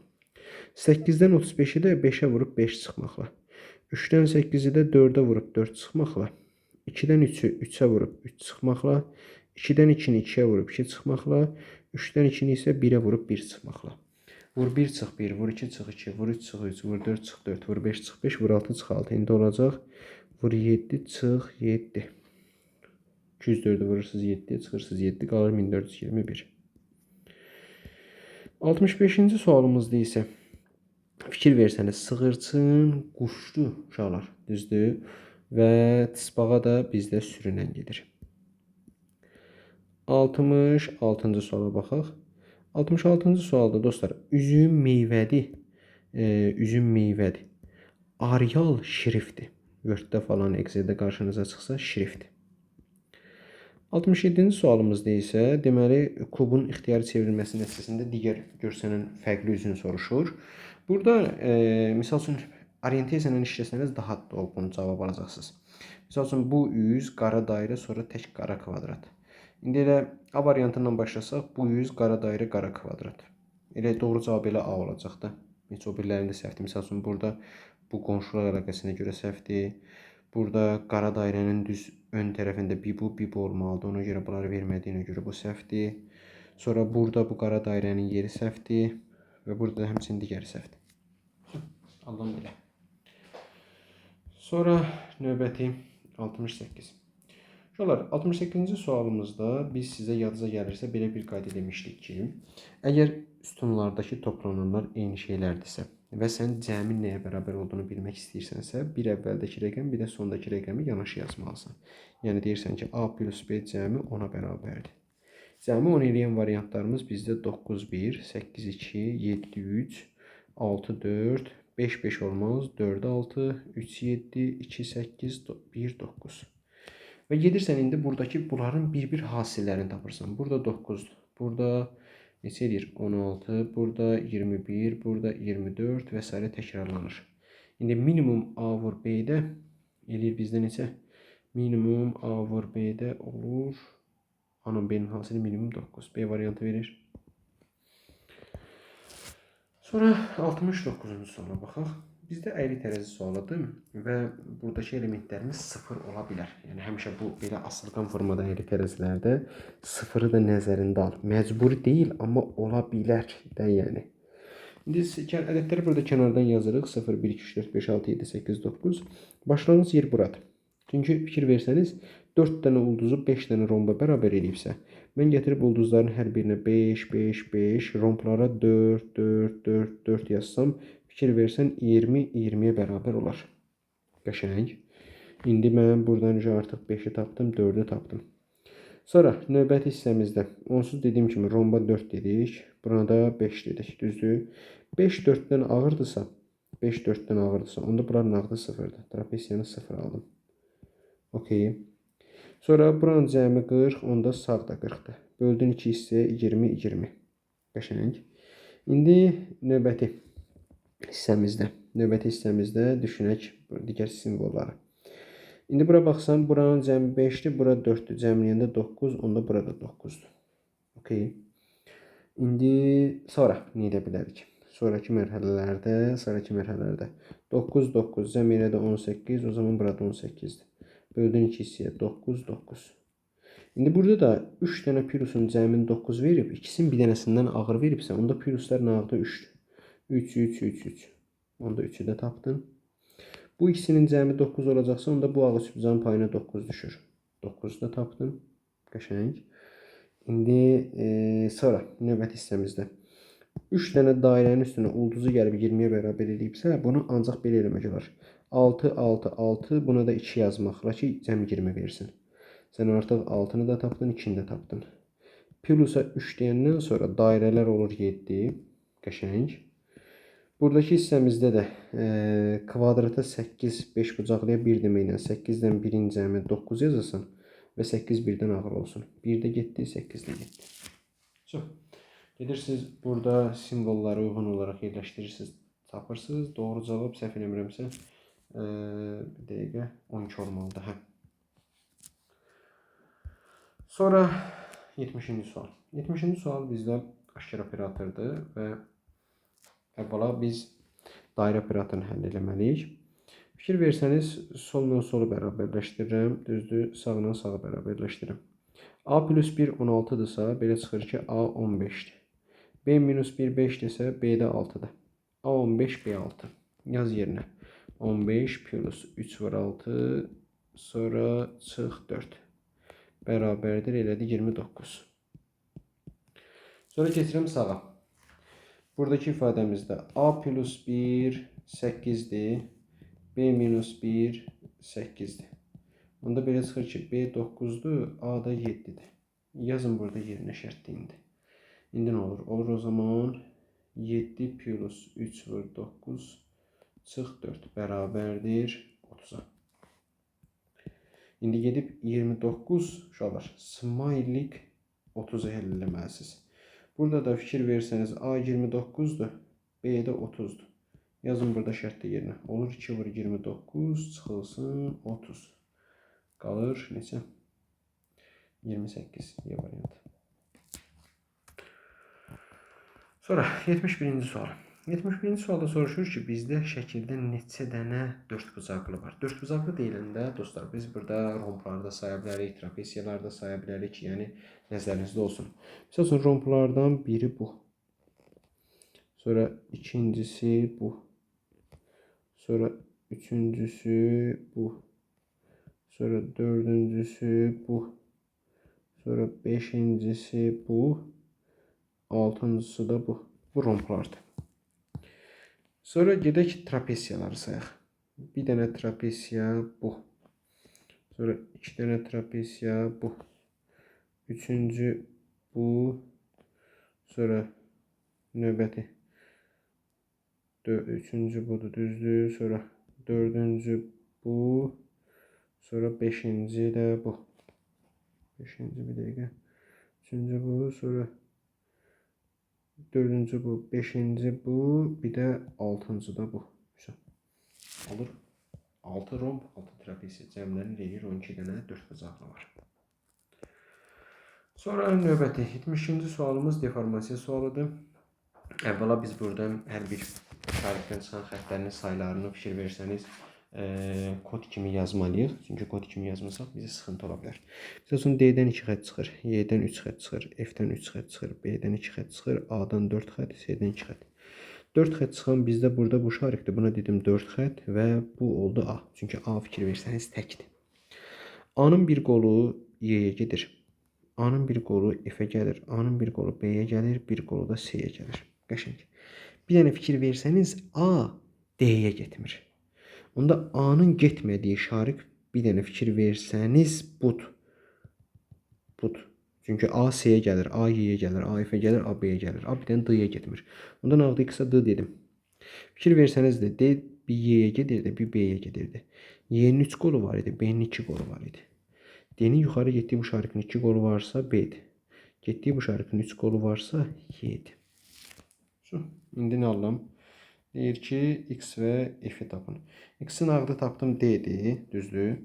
8-dən 35-i də 5-ə vurub 5 çıxmaqla. 3-dən 8-i də 4-ə vurub 4 çıxmaqla. 2-dən 3-ü 3-ə vurub 3 çıxmaqla. 2-dən 2-ni 2-yə vurub 2 çıxmaqla. 3-dən 2-ni isə 1-ə vurub 1 çıxmaqla. Vur 1 çıx 1, vur 2 çıx 2, vur 3 çıx 3, vur 4 çıx 4, vur 5 çıx 5, vur 6 çıx 6. İndi olacaq. Vur 7 çıx 7. 204'ü vurursunuz 7'ye çıxırsınız 7, qalır 1421. 65-ci sualımızda isə fikir versəniz, sığırçın quşdu uşaqlar, düzdür? Və tısbağa da bizdə sürünən gedir. 66-cı suala baxaq. 66-cı sualda dostlar, üzüm meyvədir. Üzüm meyvədir. Arial şriftdir. Word-də falan, Excel-də qarşınıza çıxsa şrift. 67-ci sualımızda isə deməli kubun ixtiyari çevrilməsi nəticəsində digər görsənən fərqli üzün soruşur. Burada misal üçün orientasiya ilə işləsəniz daha dolğun cavab alacaqsınız. Misal üçün bu üz qara dairə, sonra tək qara kvadrat. İndi elə A variantından başlasaq, bu yüz qara dairə, qara kvadrat. Elə doğru cavab elə A olacaq da. Heç o birlərində səhvdir. Məsəl üçün burada bu qonşular əlaqəsinə görə səhvdir. Burada qara dairənin düz ön tərəfində bir bu olmalıdır. Ona görə bunları vermədiyinə görə bu səhvdir. Sonra burada bu qara dairənin yeri səhvdir və burada da həmçinin digəri səhvdir. Allahım elə. Sonra növbəti 68. Uşaqlar, 68-ci sualımızda biz sizə yadınıza gəlirsə belə bir qayda demişdik ki, əgər sütunlardakı toplananlar eyni şeylərdirsə və sən cəmin nəyə bərabər olduğunu bilmək istəyirsənsə, bir əvvəldəki rəqəm, bir də sondakı rəqəmi yanaşı yazmalısan. Yəni deyirsən ki, A plus B cəmi 10-a bərabərdir. Cəmi 10 eləyən variantlarımız bizdə 9, 1, 8, 2, 7, 3, 6, 4, 5, 5 olmaz, 4, 6, 3, 7, 2, 8, 1, 9. Və gedirsən indi buradakı bunların bir-bir hasillərini tapırsan. Burada 9, burada neçə edir? 16, burada 21, burada 24 və s. təkrarlanır. İndi minimum A vur B-də eləyir bizdə neçə? Minimum A vur B-də olur. Anın B-nin hasili minimum 9. B variantı verir. Sonra 69-cu suala baxaq. Bizdə əyri tərəzi sualıdır və buradakı elementlərimiz 0 ola bilər. Yəni həmişə bu belə asılqan formada əyri tərəzilərdə 0-ı da nəzərində al. Məcburi deyil, amma ola bilər də yəni. İndi ədədləri burada kənardan yazırıq. 0, 1, 2, 3, 4, 5, 6, 7, 8, 9. Başlanğıc yer buradır. Çünki fikir versəniz 4 dənə ulduzu 5 dənə romba bərabər edibsə, mən gətirib ulduzların hər birinə 5, 5, 5, romplara 4, 4, 4, 4 yazsam, fikir versən 20, 20-yə bərabər olar. Qəşəng. İndi mən buradan artıq 5-i tapdım, 4-ü tapdım. Sonra növbəti hissəmizdə onsuz dediyim kimi romba 4 dedik, buna da 5 dedik, düzdür? 5 4-dən ağırdısa, 5 4-dən ağırdısa, onda buranın nağdı 0-dır. Trapesiyanı 0 aldım. Okey. Sonra buranın cəmi 40, onda sağ da 40-dır. Böldün 2 hissəyə 20, 20. Qəşəng. İndi növbəti hissəmizdə düşünək digər simvolları. İndi bura baxsam, buranın cəmi 5-dir, bura 4-dür. Cəmləyəndə 9, onda burada 9-dur. Okey. İndi sonra nə edə bilərik? sonraki mərhələlərdə 9, 9, zəmirədə 18, o zaman burada 18-dir. Böldün 2 hissəyə 9, 9. İndi burada da 3 dənə pirusun cəmini 9 verib, ikisinin bir dənəsindən ağır veribsə, onda piruslar nə ağırdır? 3-dür. 3, 3, 3, 3. Onda 3-ü də tapdın. Bu ikisinin cəmi 9 olacaqsa, onda bu ağır sübzanın payına 9 düşür. 9-u da tapdın. Qəşəng. İndi sonra növbəti hissəmizdə 3 dənə dairənin üstünə ulduzu gəlib 20-yə bərabər edibsə, bunu ancaq belə eləmək olar. 6, 6, 6, buna da 2 yazmaqla ki, cəmi 20 versin. Sən artıq 6-nı da tapdın, 2-ni də tapdın. Plusa 3 deyəndən sonra dairələr olur 7. Qəşəng. Buradakı hissəmizdə də kvadrata 8, 5 bucaqlıya 1 deməklə 8-dən 1-in cəmi 9 yazasın və 8 1-dən ağır olsun. 1 də getdi, 8 də getdi. Çox. Gedirsiniz, burada simvolları uyğun olaraq yerləşdirirsiniz, tapırsınız. Doğru cavab, səhv eləmirəmsə, bir dəqiqə 12 olmalıdır. Hə. Sonra 70-ci sual. 70-ci sual bizdə aşkar operatordur və əvvəla biz dairə operatorunu həll etməliyik. Fikir versəniz, solla solu bərabərləşdirirəm, düzdür, sağla sağı bərabərləşdirirəm. A plus 1 16-dırsa, belə çıxır ki, A 15-dir. B minus 1 5-dirsə, B də 6-dır. A 15, B 6. Yaz yerinə. 15 plus 3 var 6, sonra çıx 4. Bərabərdir, elədi 29. Sonra keçirəm sağa. Buradakı ifadəmizdə A plus 1 8-dir, B minus 1 8-dir. Onda belə çıxır ki, B 9-dur, A da 7-dir. Yazın burada yerinə şərtliyindi. İndi nə olur? Olur o zaman 7 plus 3 vur 9 çıx 4 bərabərdir 30-a. İndi gedib 29 uşaqlar smailik 30-u həll eləməlisiniz. Burada da fikir versəniz A 29-dur, B də 30-dur. Yazın burada şərtli yerinə. Olur 2 vur 29 çıxılsın 30. Qalır neçə? 28 Y variantı. Sonra 71-ci sual. 71-ci sualda soruşur ki, bizdə şəkildə neçə dənə dördbucaqlı var? Dördbucaqlı deyiləndə dostlar, biz burada romplarda saya bilərik, trapesiyalarda saya bilərik, yəni nəzərinizdə olsun. Məsəl üçün romplardan biri bu. Sonra ikincisi bu. Sonra üçüncüsü bu. Sonra dördüncüsü bu. Sonra beşincisi bu. Altıncısı da bu. Bu romplardır. Sonra gedək trapesiyaları sayaq. Bir dənə trapesiya bu. Sonra iki dənə trapesiya bu. Üçüncü bu. Sonra növbəti. Üçüncü budur, düzdür. Sonra dördüncü bu. Sonra beşinci də bu. Beşinci bir dəqiqə. Üçüncü bu. Sonra dördüncü bu. Beşinci bu. Bir də altıncı da bu. Olur. 6 romb, 6 trapesiya cəmlərini eləyir 12 dənə dördbucaqlı var. Sonra növbəti 72-ci sualımız deformasiya sualıdır. Əvvəla biz burada hər bir şarikdən çıxan xəttlərin saylarını fikir versəniz kod kimi yazmalıyıq. Çünki kod kimi yazmasaq bizə sıxıntı ola bilər. Məsəl üçün D-dən 2 xətt çıxır, Y-dən 3 xətt çıxır, F-dən 3 xətt çıxır, B-dən 2 xətt çıxır, A-dan 4 xətt, C-dən 2 xətt. 4 xətt çıxan bizdə burada bu şarikdir. Buna dedim 4 xətt və bu oldu A. Çünki A fikir versəniz təkdir. A-nın bir qolu Y-yə gedir. A-nın bir qolu F-ə gəlir. A-nın bir qolu B-yə gəlir. Bir qolu da C-yə gəlir. Qəşəng. Bir dənə fikir versəniz A D-yə getmir. Onda A-nın getmədiyi şarik bir dənə fikir versəniz budur. Budur. Çünki A C-yə gəlir, A Y-yə gəlir, A F-ə gəlir, A B-yə gəlir. A bir dənə D-yə getmir. Ondan ağda qısa D dedim. Fikir versəniz də D bir Y-yə gedirdi, bir B-yə gedirdi. Y-nin 3 qolu var idi, B-nin 2 qolu var idi. D-nin yuxarı getdiyi bu şarikin 2 qolu varsa B-dir. Getdiyi bu şarikin 3 qolu varsa Y-dir. İndi nə alıram? Deyir ki, X və F-i tapın. X-in ağda tapdım D-dir, düzdür.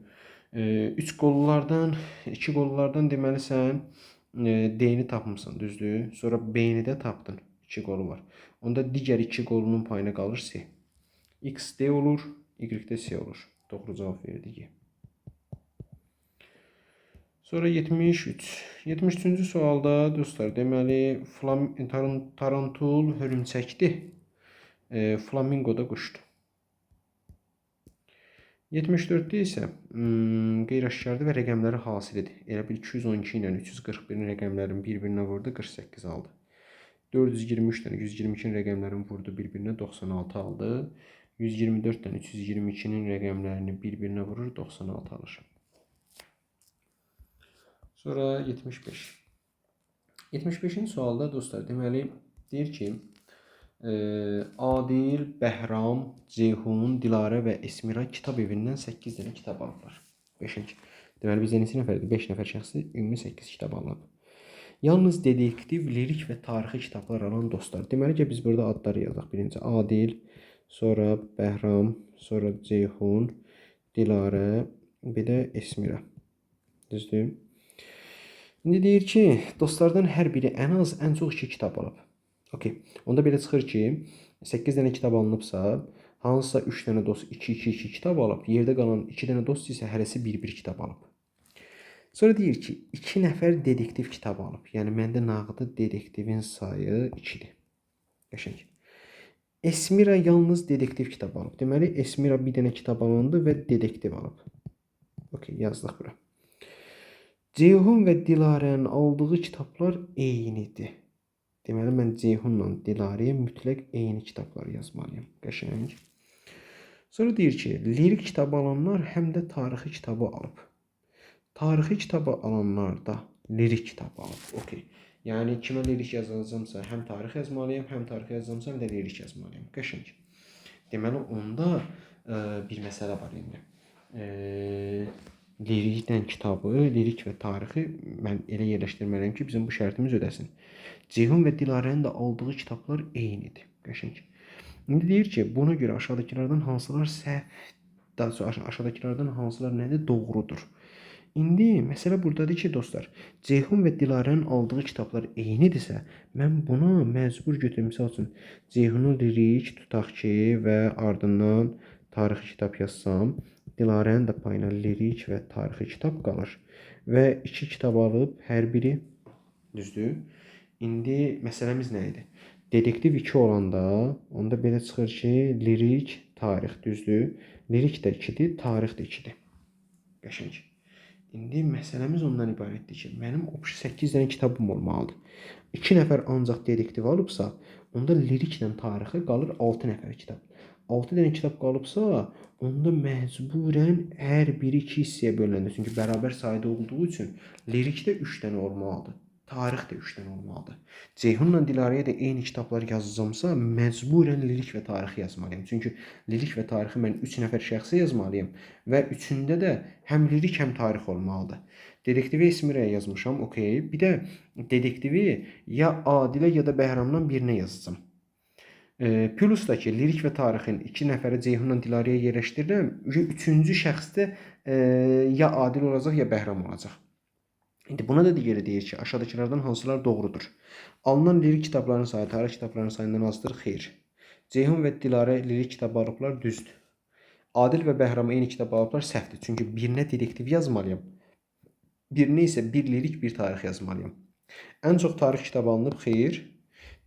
3 qollardan, 2 qollardan deməli sən D-ni tapmısan, düzdür. Sonra B-ni də tapdın, 2 qolu var. Onda digər iki qolunun payına qalır C. X D olur, Y də C olur. Doğru cavab verdik. Sonra 73. 73-cü sualda dostlar, deməli tarantul hörümçəkdir. Flamingo da quşdur. 74-də isə qeyri-aşkardır və rəqəmləri hasilidir. Elə bil 212 ilə 341-in rəqəmlərini bir-birinə vurdu, 48 aldı. 423 ilə 122-nin rəqəmlərini vurdu, bir-birinə 96 aldı. 124 ilə 322-nin rəqəmlərini bir-birinə vurur, 96 alır. Sonra 75. 75-ci sualda dostlar, deməli deyir ki, Adil, Bəhram, Ceyhun, Dilarə və Esmira kitab evindən 8 dənə kitab alırlar. 5. Deməli bizdə neçə nəfərdir? 5 nəfər şəxsi ümumi 8 kitab alınıb. Yalnız dedektiv, lirik və tarixi kitablar alan dostlar. Deməli ki, biz burada adları yazaq. Birinci Adil, sonra Bəhram, sonra Ceyhun, Dilarə, bir də Esmira. Düzdür? İndi deyir ki, dostlardan hər biri ən çox 2 kitab alıb. Okay. Onda belə çıxır ki, 8 dənə kitab alınıbsa, hansısa 3 dənə dost 2-2-2 kitab alıb, yerdə qalan 2 dənə dost isə hərəsi 1-1 kitab alıb. Sonra deyir ki, 2 nəfər dedektiv kitab alıb. Yəni məndə nağdı dedektivin sayı 2-dir. Qəşəng. Esmira yalnız dedektiv kitab alıb. Deməli, Esmira bir dənə kitab alındı və dedektiv alıb. Okay, yazdıq bura. Ceyhun və Dilarənin aldığı kitablar eynidir. Deməli, mən Ceyhunla Dilarəyə mütləq eyni kitabları yazmalıyım. Qəşəng. Sonra deyir ki, lirik kitabı alanlar həm də tarixi kitabı alıb. Tarixi kitabı alanlar da lirik kitabı alıb. Okay. Yəni, kimə lirik yazacamsa, həm tarix yazmalıyım, həm tarix yazacamsa, həm də lirik yazmalıyım. Qəşəng. Deməli, onda bir məsələ var indi. Lirikdən kitabı, lirik və tarixi mən elə yerləşdirməliyim ki, bizim bu şərtimiz ödəsin. Ceyhun və Dilarənin də aldığı kitablar eynidir. Qəşəng. İndi deyir ki, buna görə aşağıdakılardan hansılar səhv, daha sonra aşağıdakılardan hansılar nədir? Doğrudur. İndi məsələ buradadır ki, dostlar, Ceyhun və Dilarənin aldığı kitablar eynidirsə, mən buna məcbur götürüm. Misal üçün, Ceyhunun lirik tutaq ki, və ardından tarixi kitab yazsam, Dilarənin də payına lirik və tarixi kitab qalır. Və 2 kitab alıb, hər biri düzdür. İndi məsələmiz nə idi? Dedektiv 2 olanda, onda belə çıxır ki, lirik, tarix düzdür. Lirik də 2-dir, tarix də 2-dir. Qəşəng. İndi məsələmiz ondan ibarətdir ki, mənim 8 dənə kitabım olmalıdır. 2 nəfər ancaq dedektiv alıbsa, onda liriklə tarixi qalır 6 nəfər kitab. 6 dənə kitab qalıbsa, onda məcburən hər biri 2 hissəyə bölünəndə. Çünki bərabər sayda olduğu üçün lirik də 3 dənə olmalıdır. Tarix də 3 dənə olmalıdır. Ceyhunla Dilarəyə də eyni kitablar yazacamsa, məcburən lirik və tarixi yazmalıyım. Çünki lirik və tarixi mən 3 nəfər şəxsə yazmalıyım və üçündə də həm lirik, həm tarix olmalıdır. Dedektivi Esmiraya yazmışam, okey. Bir də dedektivi ya Adilə ya da Bəhramdan birinə yazacağam. Plus da ki, lirik və tarixin 2 nəfəri Ceyhunla Dilarəyə yerləşdirirəm. Üçüncü şəxsdə ya Adil olacaq, ya Bəhram olacaq. İndi buna da digəri deyir ki, aşağıdakılardan hansılar doğrudur? Alınan lirik kitabların sayı tarix kitablarının sayından azdır? Xeyr. Ceyhun və Dilarə lirik kitab alıblar, düzdür. Adil və Bəhram eyni kitab alıblar, səhvdir. Çünki birinə dedektiv yazmalıyım. Birinə isə bir lirik, bir tarix yazmalıyım. Ən çox tarix kitabı alınıb, xeyr.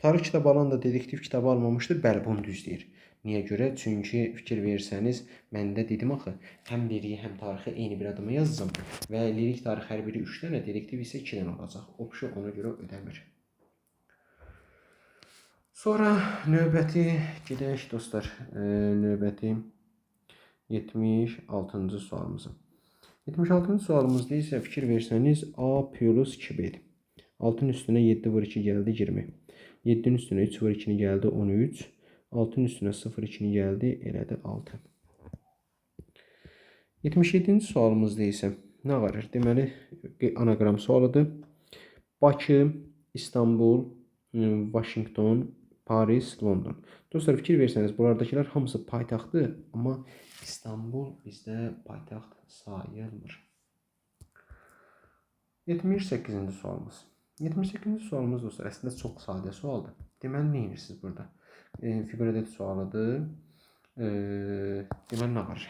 Tarix kitabı alan da dedektiv kitabı almamışdır, bəli, bunu düz deyir. Niyə görə? Çünki fikir verirsəniz, mən də dedim axı, həm liriyi, həm tarixi eyni bir adama yazacağam və lirik tarix hər biri 3 dənə, dedektiv isə 2 dənə olacaq. Opsiya ona görə ödəmir. Sonra növbəti gedək dostlar, növbəti 76-cı sualımıza. 76-cı sualımızda isə fikir versəniz, A plus 2B-dir. 6-ın üstünə 7 vur 2 gəldi 20. 7-nin üstünə 3 vur 2-ni gəldi 13. 6-ın üstünə 0 2-ni gəldi, elədi 6. 77-ci sualımızda isə nə varır? Deməli, anagram sualıdır. Bakı, İstanbul, Vaşinqton, Paris, London. Dostlar, fikir versəniz, buralardakiler hamısı paytaxtdır, amma İstanbul bizdə paytaxt sayılmır. 78-ci sualımız. 78-ci sualımız dostlar, əslində çox sadə sualdır. Deməli, nə edirsiniz burada? Figurativ sualıdır. Deməli nə var?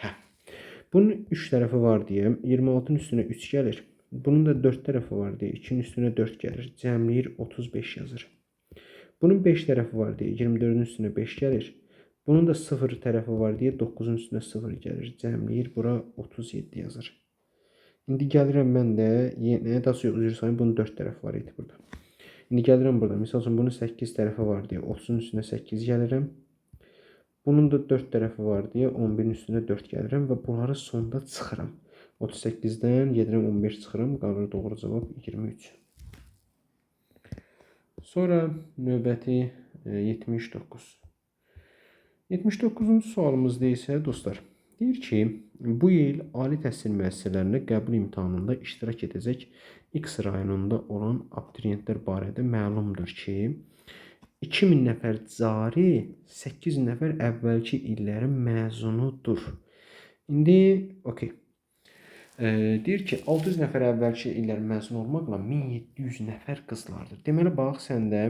Bunun 3 tərəfi var deyəm. 26-nın üstünə 3 gəlir. Bunun da 4 tərəfi var deyə 2-nin üstünə 4 gəlir. Cəmləyir 35 yazır. Bunun 5 tərəfi var deyə 24-ün üstünə 5 gəlir. Bunun da 0 tərəfi var deyə 9-un üstünə 0 gəlir. Cəmləyir bura 37 yazır. İndi gəlirəm mən də yenə daha sonra üzr sayın bunun 4 tərəfi var idi burada. İndi gəlirəm burada. Məsəl üçün bunun 8 tərəfi var deyə 30-un üstünə 8 gəlirəm. Bunun da 4 tərəfi var deyə 11-in üstünə 4 gəlirəm və bunları sonda çıxıram. 38-dən gedirəm 15 çıxıram. Qalır doğru cavab 23. Sonra növbəti 79. 79-cu sualımızda isə dostlar, deyir ki, bu il ali təhsil müəssisələrinə qəbul imtahanında iştirak edəcək X rayonunda olan abituriyentlər barədə məlumdur ki, 2000 nəfər cari, 800 nəfər əvvəlki illərin məzunudur. İndi, okey. Deyir ki, 600 nəfər əvvəlki illərin məzun olmaqla 1700 nəfər qızlardır. Deməli, bax, səndə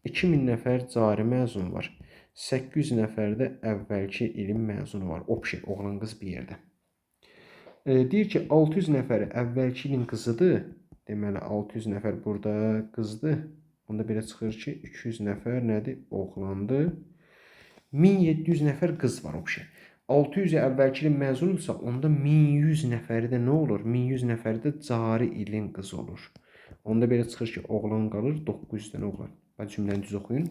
2000 nəfər cari məzun var. 800 nəfər də əvvəlki ilin məzunu var. Opşin, oğlan qız bir yerdə. Deyir ki, 600 nəfər əvvəlki ilin qızıdır. Deməli, 600 nəfər burada qızdır. Onda belə çıxır ki, 200 nəfər nədir? Oğlandır. 1700 nəfər qız var opşin. 600 əvvəlki ilin məzunudursa, onda 1100 nəfəri də nə olur? 1100 nəfəri də cari ilin qızı olur. Onda belə çıxır ki, oğlan qalır 900 dənə oğlan. Bax, cümləni düz oxuyun.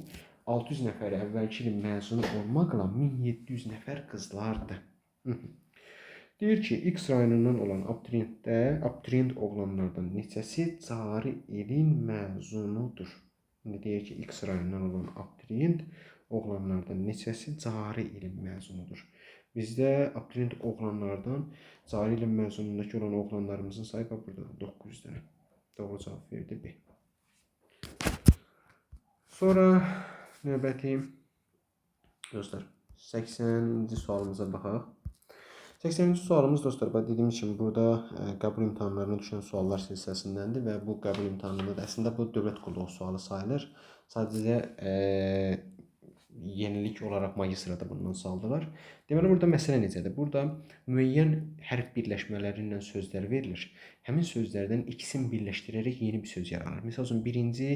600 nəfəri əvvəlki ilin məzunu olmaqla 1700 nəfər qızlardır. Deyir ki, X rayonundan olan abituriyent oğlanlardan neçəsi cari ilin məzunudur? İndi deyir ki, X rayonundan olan abituriyent oğlanlardan neçəsi cari ilin məzunudur? Bizdə abituriyent oğlanlardan cari ilin məzunundakı olan oğlanlarımızın sayı burada 900 dənə. Doğru cavab verdi B. Sonra növbəti dostlar 80-ci sualımıza baxaq. 80-ci sualımız dostlar, dediyim kimi burada qəbul imtahanlarına düşən suallar silsiləsindəndir və bu qəbul imtahanında da əslində bu dövlət qulluğu sualı sayılır. Sadəcə yenilik olaraq magistrada bundan saldılar. Deməli, burada məsələ necədir? Burada müəyyən hərf birləşmələri ilə sözlər verilir. Həmin sözlərdən ikisini birləşdirərək yeni bir söz yaranır. Məsəl üçün, birinci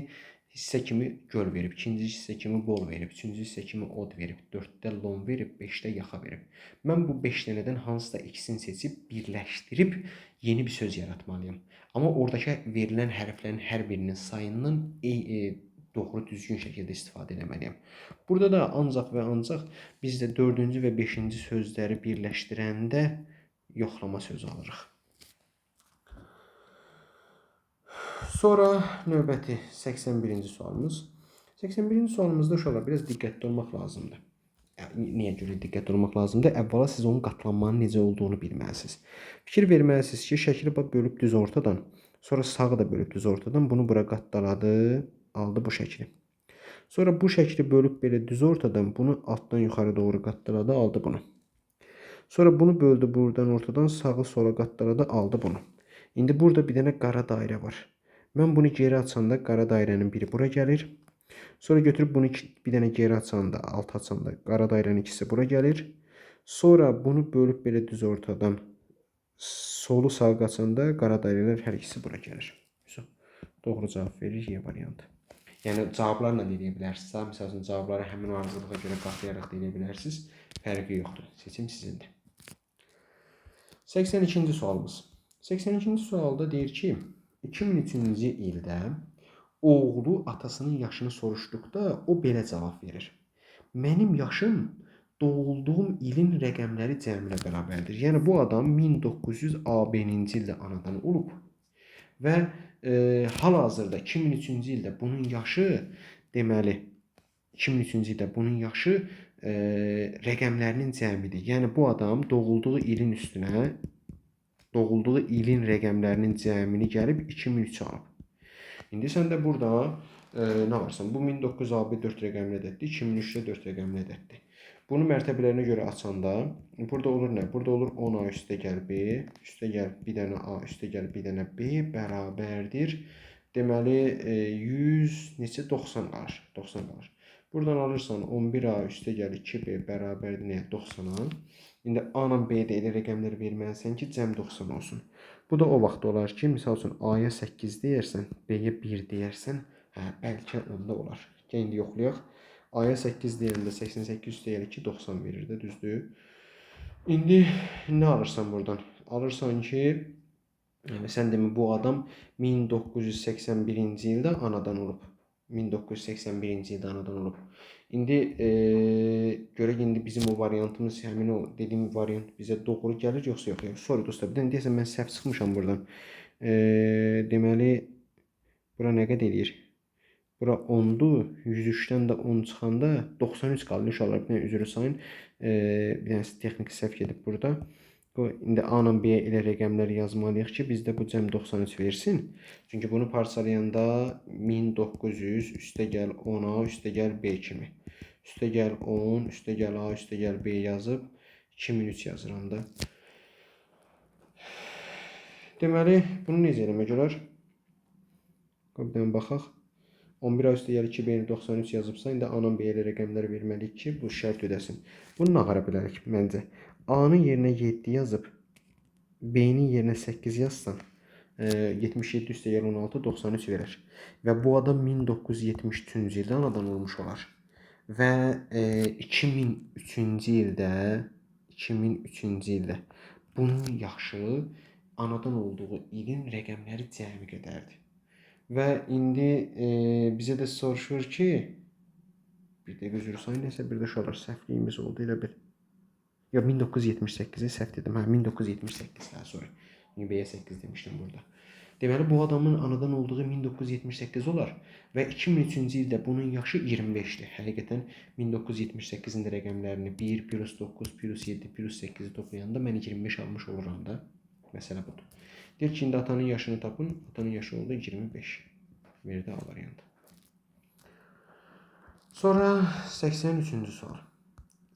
hissə kimi göl verib, ikinci hissə kimi bol verib, üçüncü hissə kimi od verib, 4-də lon verib, 5-də yaxa verib. Mən bu 5 dənədən hansısa ikisini seçib, birləşdirib yeni bir söz yaratmalıyım. Amma oradakı verilən hərflərin hər birinin sayından doğru düzgün şəkildə istifadə etməliyəm. Burada da ancaq və ancaq biz də 4-cü və 5-ci sözləri birləşdirəndə yoxlama sözü alırıq. Sonra növbəti 81-ci sualımız. 81-ci sualımızda uşaqlar biraz diqqətli olmaq lazımdır. Niyə görə diqqətli olmaq lazımdır? Əvvəla siz onun qatlanmanın necə olduğunu bilməlisiniz. Fikir verməlisiniz ki, şəkli bölüb düz ortadan, sonra sağı da bölüb düz ortadan, bunu bura qatlaladı, aldı bu şəkli. Sonra bu şəkli bölüb belə düz ortadan, bunu altdan yuxarı doğru qatlaladı, aldı bunu. Sonra bunu böldü buradan ortadan, sağı sola qatlaladı, aldı bunu. İndi burada bir dənə qara dairə var. Mən bunu geri açanda qara dairənin biri bura gəlir. Sonra götürüb bunu bir dənə geri açanda, alt açanda qara dairənin ikisi bura gəlir. Sonra bunu bölüb belə düz ortadan solu sağa qaçanda qara dairələr hər ikisi bura gəlir. Doğru cavab verir Y variantı. Yəni cavablarla da edə bilərsiniz. Məsəl üçün cavabları həmin arzuluğa görə qatlayaraq da edə bilərsiniz. Fərqi yoxdur. Seçim sizindir. 82-ci sualımız. 82-ci sualda deyir ki, 2003-cü ildə oğlu atasının yaşını soruşduqda o belə cavab verir. Mənim yaşım doğulduğum ilin rəqəmləri cəminə bərabərdir. Yəni bu adam 1900 ildə anadan olub və hal-hazırda 2003-cü ildə bunun yaşı, deməli 2003-cü ildə bunun yaşı rəqəmlərinin cəmidir. Yəni bu adam doğulduğu ilin üstünə doğulduğu ilin rəqəmlərinin cəmini gəlib 2003 alıb. İndi sən də burada nə varsan? Bu 1900 AB 4 rəqəmli ədəddir, 2003-də 4 rəqəmli ədəddir. Bunu mərtəbələrinə görə açanda burada olur nə? Burada olur 10A üstə gəl B, üstə gəl bir dənə A, üstə gəl bir dənə B bərabərdir. Deməli 100 neçə 90 qalır. 90 qalır. Buradan alırsan 11A üstə gəl 2B bərabərdir nəyə? 90-a. İndi A ilə B-də elə rəqəmlər verməlisən ki, cəm 90 olsun. Bu da o vaxt olar ki, misal üçün A-ya 8 deyərsən, B-yə 1 deyərsən, hə, bəlkə onda olar. Gəl indi yoxlayaq. A-ya 8 deyəndə 88 üstə gəl 2, 90 verir də, düzdür? İndi nə alırsan buradan? Alırsan ki, yəni sən demə bu adam 1981-ci ildə anadan olub. 1981-ci ildə anadan olub. İndi görək indi bizim o variantımız, həmin o dediyim variant bizə doğru gəlir yoxsa yox? Sorry dostlar, bir dənə deyəsən mən səhv çıxmışam buradan. Deməli bura nə qədər eləyir? Bura 10-dur. 103-dən də 10 çıxanda 93 qalır. İnşallah bir dənə üzrü sayın. Bir dənə texniki səhv gedib burada. İndi A ilə B ilə rəqəmləri yazmalıyıq ki, bizdə bu cəm 93 versin. Çünki bunu parçalayanda 1900 üstə gəl 10A üstə gəl B kimi. Üstə gəl 10, üstə gəl A, üstə gəl B yazıb 2003 yazıram da. Deməli, bunu necə eləmək olar? Bir dənə baxaq. 11A üstə gəl 2B 93 yazıbsa, indi A ilə B ilə rəqəmləri verməliyik ki, bu şərt ödəsin. Bunu nə ağara bilərik məncə? A-nın yerinə 7 yazıb, B-nin yerinə 8 yazsan, 77 üstə gəl 16, 93 verər. Və bu adam 1973-cü ildə anadan olmuş olar. Və 2003-cü ildə bunun yaşı anadan olduğu ilin rəqəmləri cəmi qədərdir. Və indi bizə də soruşur ki, bir dəqiqə üzr sayın, nəsə bir də şolar səhvliyimiz oldu elə bir. Ya 1978'i səhv dedim. Hə, 1978 hə, sorry. B-yə 8 demişdim burada. Deməli bu adamın anadan olduğu 1978 olar və 2003-cü ildə bunun yaşı 25-dir. Həqiqətən 1978-in rəqəmlərini 1 plus 9 plus 7 plus 8-i toplayanda mən 25 almış oluram da. Məsələ budur. Deyir ki, indi atanın yaşını tapın. Atanın yaşı oldu 25. Verdi A variantı. Sonra 83-cü sual.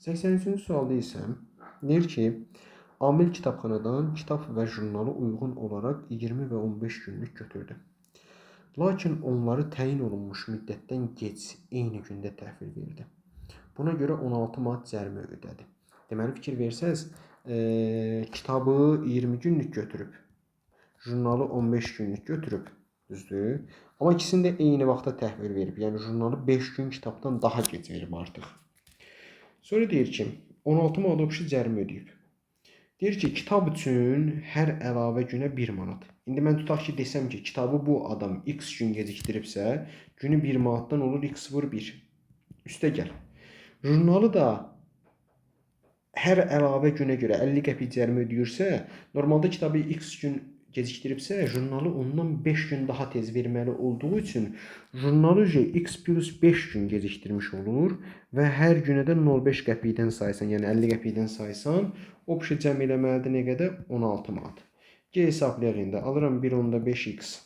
83-cü sualda isə deyir ki, Amil kitabxanadan kitab və jurnalı uyğun olaraq 20 və 15 günlük götürdü. Lakin onları təyin olunmuş müddətdən gec eyni gündə təhvil verdi. Buna görə 16 manat cərimə ödədi. Deməli fikir versəz, kitabı 20 günlük götürüb, jurnalı 15 günlük götürüb, düzdür? Amma ikisini də eyni vaxtda təhvil verib. Yəni jurnalı 5 gün kitabdan daha gec verib artıq. Sonra deyir ki, 16 manat obşi cərimə ödəyib. Deyir ki, kitab üçün hər əlavə günə 1 manat. İndi mən tutaq ki, desəm ki, kitabı bu adam x gün gecikdiribsə, günü 1 manatdan olur x vur 1. Üstə gəl. Jurnalı da hər əlavə günə görə 50 qəpik cərimə ödəyirsə, normalda kitabı x gün gecikdiribsə, jurnalı ondan 5 gün daha tez verməli olduğu üçün jurnalı x plus 5 gün gecikdirmiş olur və hər günə də 0,5 qəpikdən saysan, yəni 50 qəpikdən saysan, obşi cəm eləməlidir nə qədər? 16 manat. G hesablayaq indi. Alıram 1/5x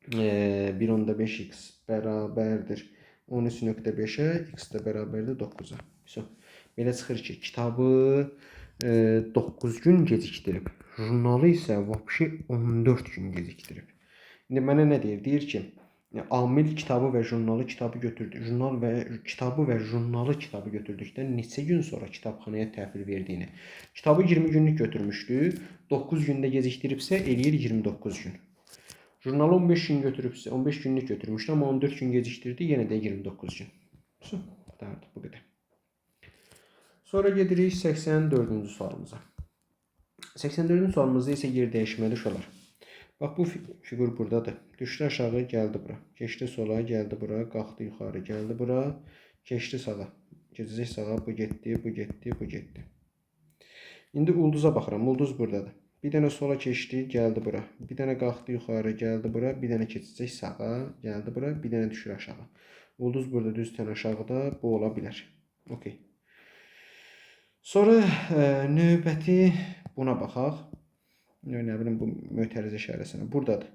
1/5x bərabərdir 13.5-ə, x də bərabərdir 9-a. Belə çıxır ki, kitabı 9 gün gecikdirib. Jurnalı isə vəbşi 14 gün gecikdirib. İndi mənə nə deyir? Deyir ki, Amil kitabı və jurnalı kitabı götürdü. Kitabı və jurnalı kitabı götürdükdən neçə gün sonra kitabxanaya təhvil verdiyini. Kitabı 20 günlük götürmüşdü. 9 gündə gecikdiribsə eləyir 29 gün. Jurnalı 15 gün götürübsə, 15 günlük götürmüşdü, amma 14 gün gecikdirdi, yenə də 29 gün. Bu qədər. Sonra gedirik 84-cü sualımıza. 84-cü sualımızda isə yer dəyişməli olar. Bax, bu fiqur buradadır. Düşdü aşağı, gəldi bura. Keçdi sola, gəldi bura. Qalxdı yuxarı, gəldi bura. Keçdi sağa. Keçəcək sağa, bu getdi, bu getdi, bu getdi. İndi ulduza baxıram. Ulduz buradadır. Bir dənə sola keçdi, gəldi bura. Bir dənə qalxdı yuxarı, gəldi bura. Bir dənə keçəcək sağa, gəldi bura. Bir dənə düşür aşağı. Ulduz burada düz tən aşağıda, bu ola bilər. Okey. Sonra növbəti buna baxaq. Nə bilim, bu mötərizə işarəsinə. Buradadır.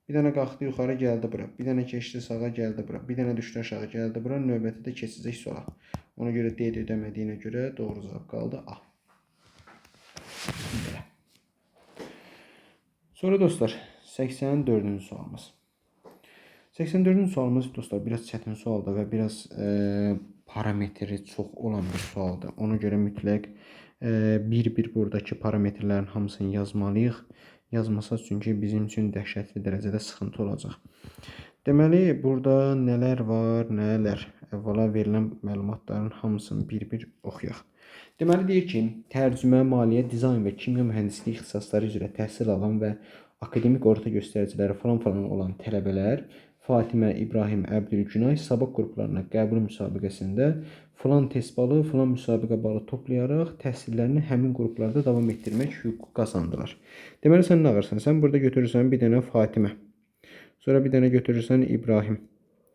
Bir dənə qalxdı yuxarı, gəldi bura. Bir dənə keçdi sağa, gəldi bura. Bir dənə düşdü aşağı, gəldi bura. Növbəti də keçəcək sola. Ona görə D ödəmədiyinə görə doğru cavab qaldı A. Belə. Sonra dostlar, 84-cü sualımız. 84-cü sualımız dostlar biraz çətin sualdır və biraz parametri çox olan bir sualdır. Ona görə mütləq bir-bir buradakı parametrlərin hamısını yazmalıyıq. Yazmasaq çünki bizim üçün dəhşətli dərəcədə sıxıntı olacaq. Deməli, burada nələr var, nələr? Əvvəla verilən məlumatların hamısını bir-bir oxuyaq. Deməli deyir ki, tərcümə, maliyyə, dizayn və kimya mühəndisliyi ixtisasları üzrə təhsil alan və akademik orta göstəriciləri falan olan tələbələr Fatimə, İbrahim, Əbdül, Günay sabaq qruplarına qəbul müsabiqəsində filan test balı, filan müsabiqə balı toplayaraq təhsillərini həmin qruplarda davam etdirmək hüququ qazandılar. Deməli sən nə ağırsan? Sən burada götürürsən bir dənə Fatimə. Sonra bir dənə götürürsən İbrahim.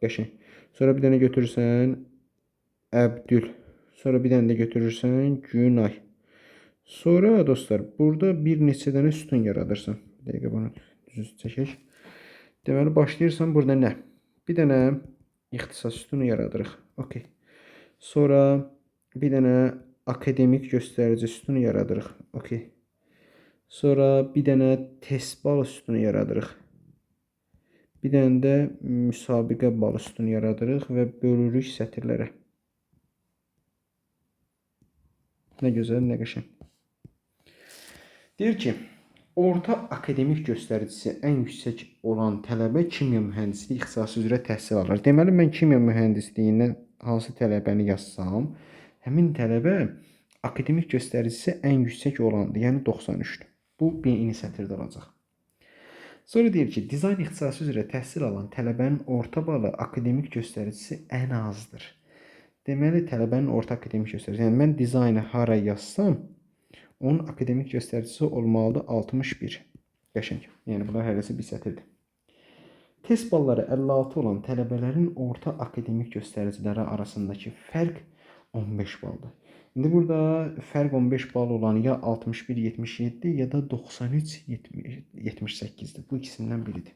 Qəşəng. Sonra bir dənə götürürsən Əbdül. Sonra bir dənə də götürürsən Günay. Sonra dostlar burada bir neçə dənə sütun yaradırsan. Bir dəqiqə bunu düz çəkək. Deməli başlayırsan burada nə? Bir dənə ixtisas sütunu yaradırıq. Okay. Sonra bir dənə akademik göstərici sütunu yaradırıq. Okay. Sonra bir dənə test balı sütunu yaradırıq. Bir dənə də müsabiqə balı sütunu yaradırıq və bölürük sətirlərə. Nə gözəl, nə qəşəng. Deyir ki, orta akademik göstəricisi ən yüksək olan tələbə kimya mühəndisliyi ixtisası üzrə təhsil alır. Deməli, mən kimya mühəndisliyindən hansı tələbəni yazsam, həmin tələbə akademik göstəricisi ən yüksək olandır, yəni 93-dür. Bu birinci sətirdə olacaq. Sonra deyir ki, dizayn ixtisası üzrə təhsil alan tələbənin orta balı akademik göstəricisi ən azdır. Deməli, tələbənin orta akademik göstəricisi, yəni mən dizaynı hara yazsam, onun akademik göstəricisi olmalıdır 61. Qəşəng. Yəni bunlar hərəsi bir sətirdir. Test balları 56 olan tələbələrin orta akademik göstəriciləri arasındakı fərq 15 baldır. İndi burada fərq 15 bal olan ya 61-77 ya da 93-78'dir. Bu ikisindən biridir.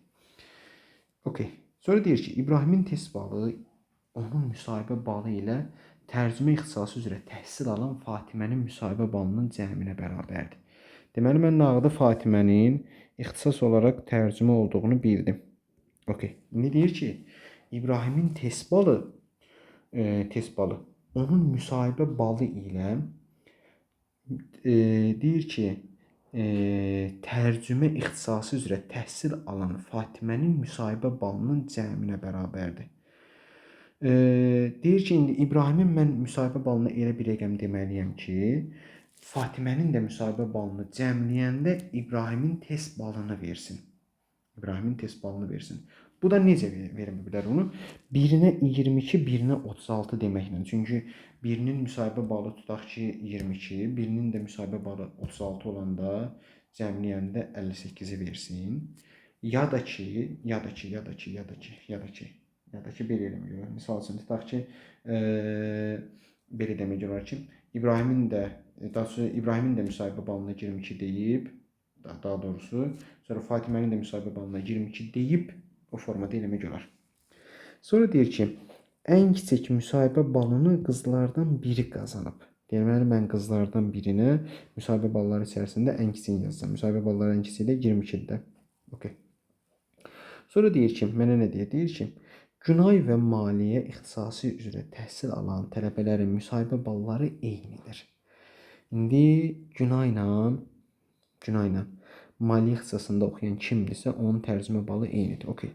Okay. Sonra deyir ki, İbrahimin test balı onun müsahibə balı ilə tərcümə ixtisası üzrə təhsil alan Fatimənin müsahibə balının cəminə bərabərdir. Deməli, mən nağdı Fatimənin ixtisas olaraq tərcümə olduğunu bildim. Okay. İndi deyir ki, İbrahimin test balı onun müsahibə balı ilə deyir ki, tərcümə ixtisası üzrə təhsil alan Fatimənin müsahibə balının cəminə bərabərdir. Deyir ki, indi İbrahimin mən müsahibə balına elə bir rəqəm deməliyəm ki, Fatimənin də müsahibə balını cəmləyəndə İbrahimin test balını versin. İbrahimin test balını versin. Bu da necə verə bilər onu? Birinə 22, birinə 36 deməklə. Çünki birinin müsahibə balı tutaq ki 22, birinin də müsahibə balı 36 olanda cəmləyəndə 58-i versin. Ya da ki, belə eləmək olar. Misal üçün tutaq ki, belə demək olar ki, İbrahimin də müsahibə balına 22 deyib, daha doğrusu, sonra Fatimənin də müsahibə balına 22 deyib, o formada eləmək olar. Sonra deyir ki, ən kiçik müsahibə balını qızlardan biri qazanıb. Deməli, mən qızlardan birinə müsahibə balları içərisində ən kiçiyini yazacağam. Müsahibə balları ən kiçiyi də 22-dir. Okay. Sonra deyir ki, mənə nə deyir? Deyir ki, Günay və maliyyə ixtisası üzrə təhsil alan tələbələrin müsahibə balları eynidir. İndi Günayla maliyyə ixtisasında oxuyan kimdirsə, onun tərcümə balı eynidir. Okay.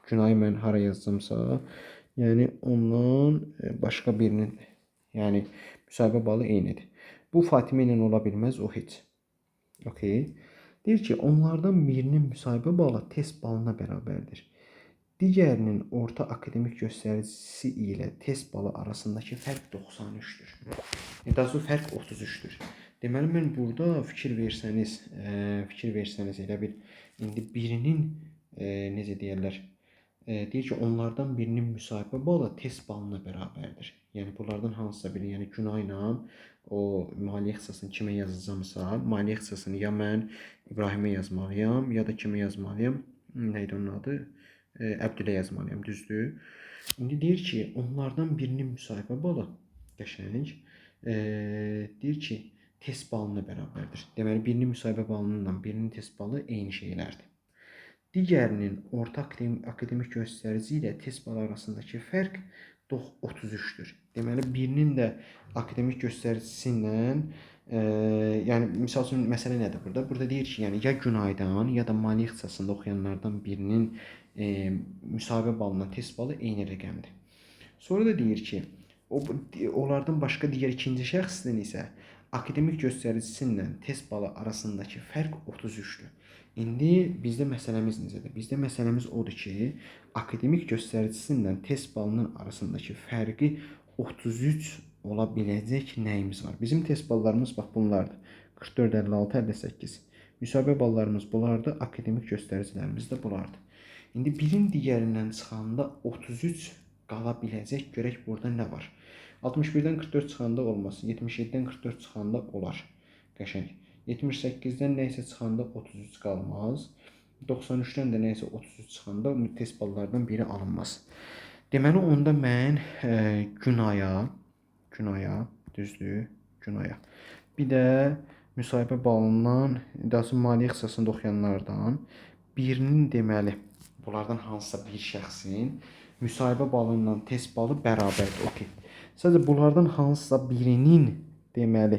Günayı mən hara yazsamsa, yəni ondan başqa birinin, yəni müsahibə balı eynidir. Bu Fatimə ilə ola bilməz, o heç. Okay. Deyir ki, onlardan birinin müsahibə balı test balına bərabərdir. Digərinin orta akademik göstəricisi ilə test balı arasındakı fərq 93-dür. Daha sonra fərq 33-dür. Deməli, mən burada fikir versəniz elə bir, indi birinin, necə deyərlər, deyir ki, onlardan birinin müsahibə balı test balına bərabərdir. Yəni, bunlardan hansısa biri, yəni Günayla o maliyyə ixtisasını kimə yazacamsa, maliyyə ixtisasını ya mən İbrahimə yazmalıyam, ya da kimə yazmalıyam, neydi onun adı? Əbdülə yazmalıyam, düzdür. İndi deyir ki, onlardan birinin müsahibə balı, qəşəng, deyir ki, test balına bərabərdir. Deməli, birinin müsahibə balından birinin test balı eyni şeylərdir. Digərinin orta akademik göstərici ilə test balı arasındakı fərq 33-dür. Deməli, birinin də akademik göstəricisi ilə yəni misal üçün məsələ nədir burada? Burada deyir ki, yəni ya Günaydan ya da maliyyə ixtisasında oxuyanlardan birinin müsahibə balından test balı eyni rəqəmdir. Sonra da deyir ki, onlardan başqa digər ikinci şəxsdən isə akademik göstəricisi ilə test balı arasındakı fərq 33-dür. İndi bizdə məsələmiz necədir? Bizdə məsələmiz odur ki, akademik göstəricisi ilə test balının arasındakı fərqi 33 ola biləcək nəyimiz var? Bizim test ballarımız bax bunlardır. 44, 56, 58. Müsahibə ballarımız bunlardır, akademik göstəricilərimiz də bunlardır. İndi birin digərindən çıxanda 33 qala biləcək. Görək burada nə var? 61-dən 44 çıxanda olmaz. 77-dən 44 çıxanda olar. Qəşəng. 78-dən nəysə çıxanda 33 qalmaz. 93-dən də nəysə 33 çıxanda test ballardan biri alınmaz. Deməli, onda mən Günaya, düzdür, Günaya. Bir də müsahibə balından, daha sonra maliyyə ixtisasında oxuyanlardan birinin deməli, bunlardan hansısa bir şəxsin müsahibə balı ilə test balı bərabərdir. Okay. Sadəcə bunlardan hansısa birinin deməli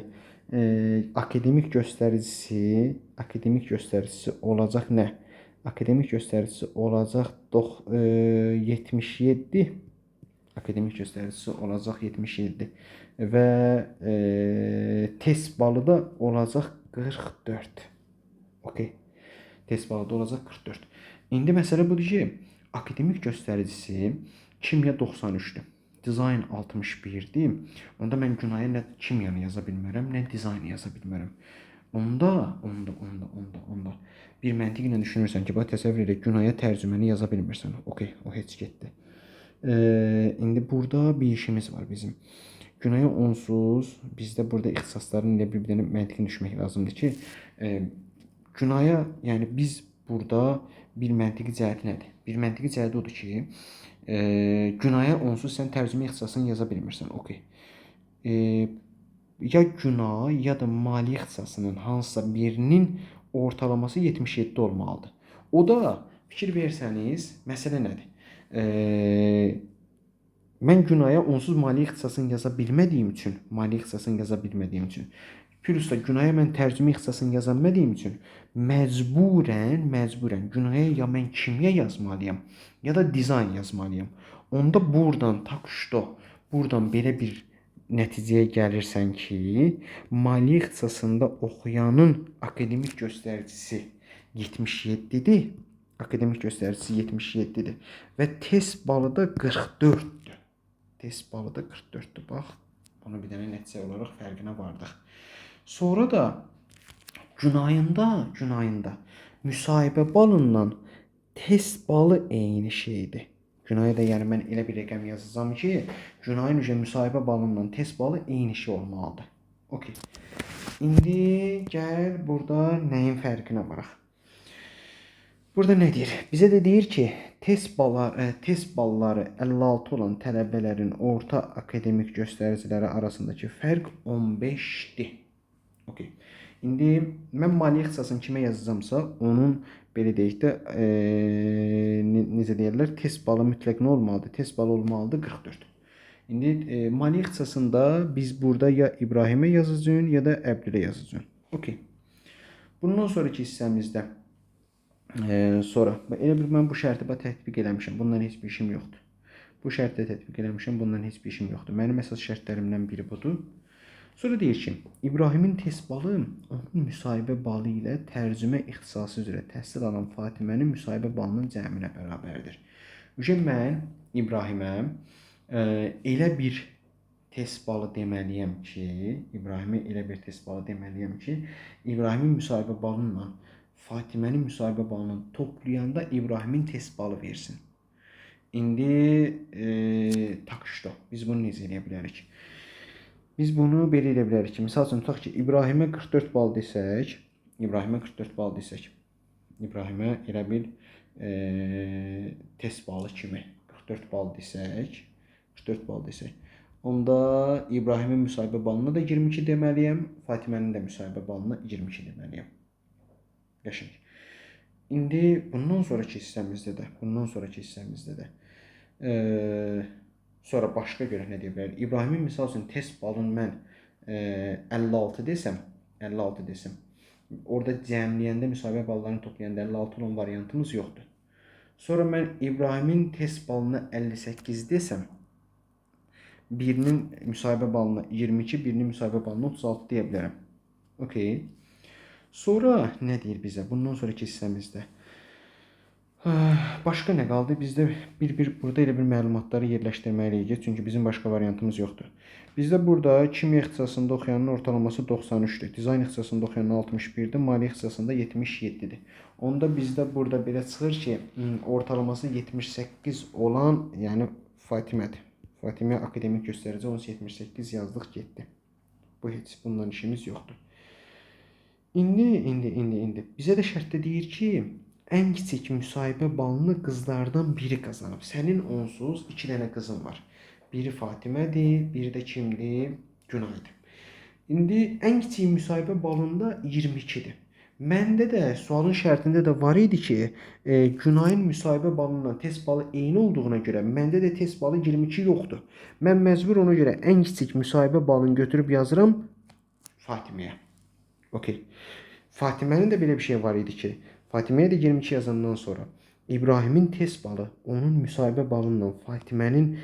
akademik göstəricisi olacaq nə? Akademik göstəricisi olacaq 77. Akademik göstəricisi olacaq 77 və test balı da olacaq 44. Okay. Test balı da olacaq 44. İndi məsələ budur ki, akademik göstəricisi kimya 93-dür. Dizayn 61-dir. Onda mən Günaya nə kimyanı yaza bilmərəm, nə dizaynı yaza bilmərəm. Onda bir məntiqlə düşünürsən ki, bax təsəvvür edək, Günaya tərcüməni yaza bilmirsən. Okay, o heç getdi. İndi burada bir işimiz var bizim. Günaya onsuz bizdə burada ixtisasların ilə bir-birinə məntiqlə düşmək lazımdır ki, Günaya, yəni biz burada bir məntiqi cəhəti nədir? Bir məntiqi cəhəti odur ki, Günaya onsuz sən tərcümə ixtisasını yaza bilmirsən. Okay. Ya Günay ya da maliyyə ixtisasının hansısa birinin ortalaması 77 olmalıdır. O da fikir versəniz, məsələ nədir? Mən Günaya onsuz maliyyə ixtisasını yaza bilmədiyim üçün, plus da Günaya mən tərcümə ixtisasını yaza bilmədiyim üçün məcburən Günaya ya mən kimya yazmalıyam, ya da dizayn yazmalıyam. Onda buradan buradan belə bir nəticəyə gəlirsən ki, maliyyə ixtisasında oxuyanın akademik göstəricisi 77-dir. Akademik göstəricisi 77-dir və test balı da 44-dür. Test balı da 44-dür. Bax, bunu bir dənə nəticə olaraq fərqinə vardıq. Sonra da Günayında müsahibə balından test balı eyni şeydir. Günaya da yəni mən elə bir rəqəm yazacağam ki, Günayın müsahibə balından test balı eyni şey olmalıdır. Okay. İndi gəl burada nəyin fərqinə varaq. Burada nə deyir? Bizə də deyir ki, test balları 56 olan tələbələrin orta akademik göstəriciləri arasındakı fərq 15-dir. Okay. İndi mən maliyyə ixtisasını kimə yazacağamsa, onun belə deyək də necə deyirlər, test balı mütləq nə olmalıdır? Test balı olmalıdır 44. İndi maliyyə ixtisasında biz burada ya İbrahimə yazacağıq, ya da Əbdülə yazacağıq. Okay. Bundan sonraki hissəmizdə elə bir mən bu şərti tətbiq eləmişəm. Bundan heç bir işim yoxdur. Bu şərti tətbiq eləmişəm. Bundan heç bir işim yoxdur. Mənim əsas şərtlərimdən biri budur. Sonra deyir ki, İbrahimin test balı onun müsahibə balı ilə tərcümə ixtisası üzrə təhsil alan Fatimənin müsahibə balının cəminə bərabərdir. Mən İbrahimə elə bir test balı deməliyəm ki, İbrahimin müsahibə balınla Fatimənin müsahibə balını toplayanda İbrahimin test balı versin. İndi biz bunu necə eləyə bilərik? Biz bunu belə edə bilərik ki, misal üçün tutaq ki, İbrahimə 44 bal desək, İbrahimə elə bir test balı kimi 44 bal desək, onda İbrahimin müsahibə balına da 22 deməliyəm, Fatimənin də müsahibə balına 22 deməliyəm. Qəşəng. İndi bundan sonraki hissəmizdə də sonra başqa görə nə deyə bilərik? İbrahimin misal üçün test balını mən 56 desəm, orada cəmləyəndə müsahibə ballarını toplayanda 56 olan variantımız yoxdur. Sonra mən İbrahimin test balına 58 desəm, birinin müsahibə balına 22, birinin müsahibə balına 36 deyə bilərəm. Okay. Sonra nə deyir bizə? Bundan sonraki hissəmizdə başqa nə qaldı? Bizdə burada elə bir məlumatları yerləşdirməliyik, çünki bizim başqa variantımız yoxdur. Bizdə burada kimya ixtisasında oxuyanın ortalaması 93-dür. Dizayn ixtisasında oxuyanın 61-dir, maliyyə ixtisasında 77-dir. Onda bizdə burada belə çıxır ki, ortalaması 78 olan, yəni Fatimədir. Fatimə akademik göstərici 78 yazdıq, getdi. Bu heç bundan işimiz yoxdur. İndi bizə də şərtdə deyir ki, ən kiçik müsahibə balını qızlardan biri qazanıb. Sənin onsuz 2 dənə qızın var. Biri Fatimədir, biri də kimdir? Günaydır. İndi ən kiçik müsahibə balında 22-dir. Məndə də sualın şərtində də var idi ki, Günayın müsahibə balından test balı eyni olduğuna görə məndə də test balı 22 yoxdur. Mən məcbur ona görə ən kiçik müsahibə balını götürüb yazıram Fatiməyə. Okay. Fatimənin də belə bir şey var idi ki, Fatiməyə də 22 yazandan sonra İbrahimin test balı onun müsahibə balından Fatimənin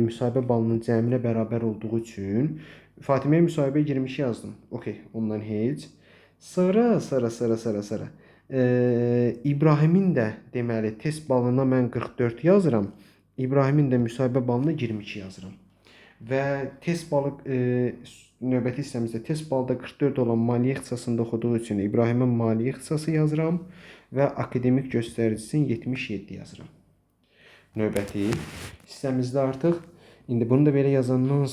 müsahibə balının cəminə bərabər olduğu üçün Fatiməyə müsahibə 22 yazdım. Okay, ondan heç. Sonra İbrahimin də deməli test balına mən 44 yazıram. İbrahimin də müsahibə balına 22 yazıram. Və test balı növbəti hissəmizdə test balda 44 olan maliyyə ixtisasında oxuduğu üçün İbrahimin maliyyə ixtisası yazıram və akademik göstəricisini 77 yazıram. Növbəti hissəmizdə artıq indi bunu da belə yazandan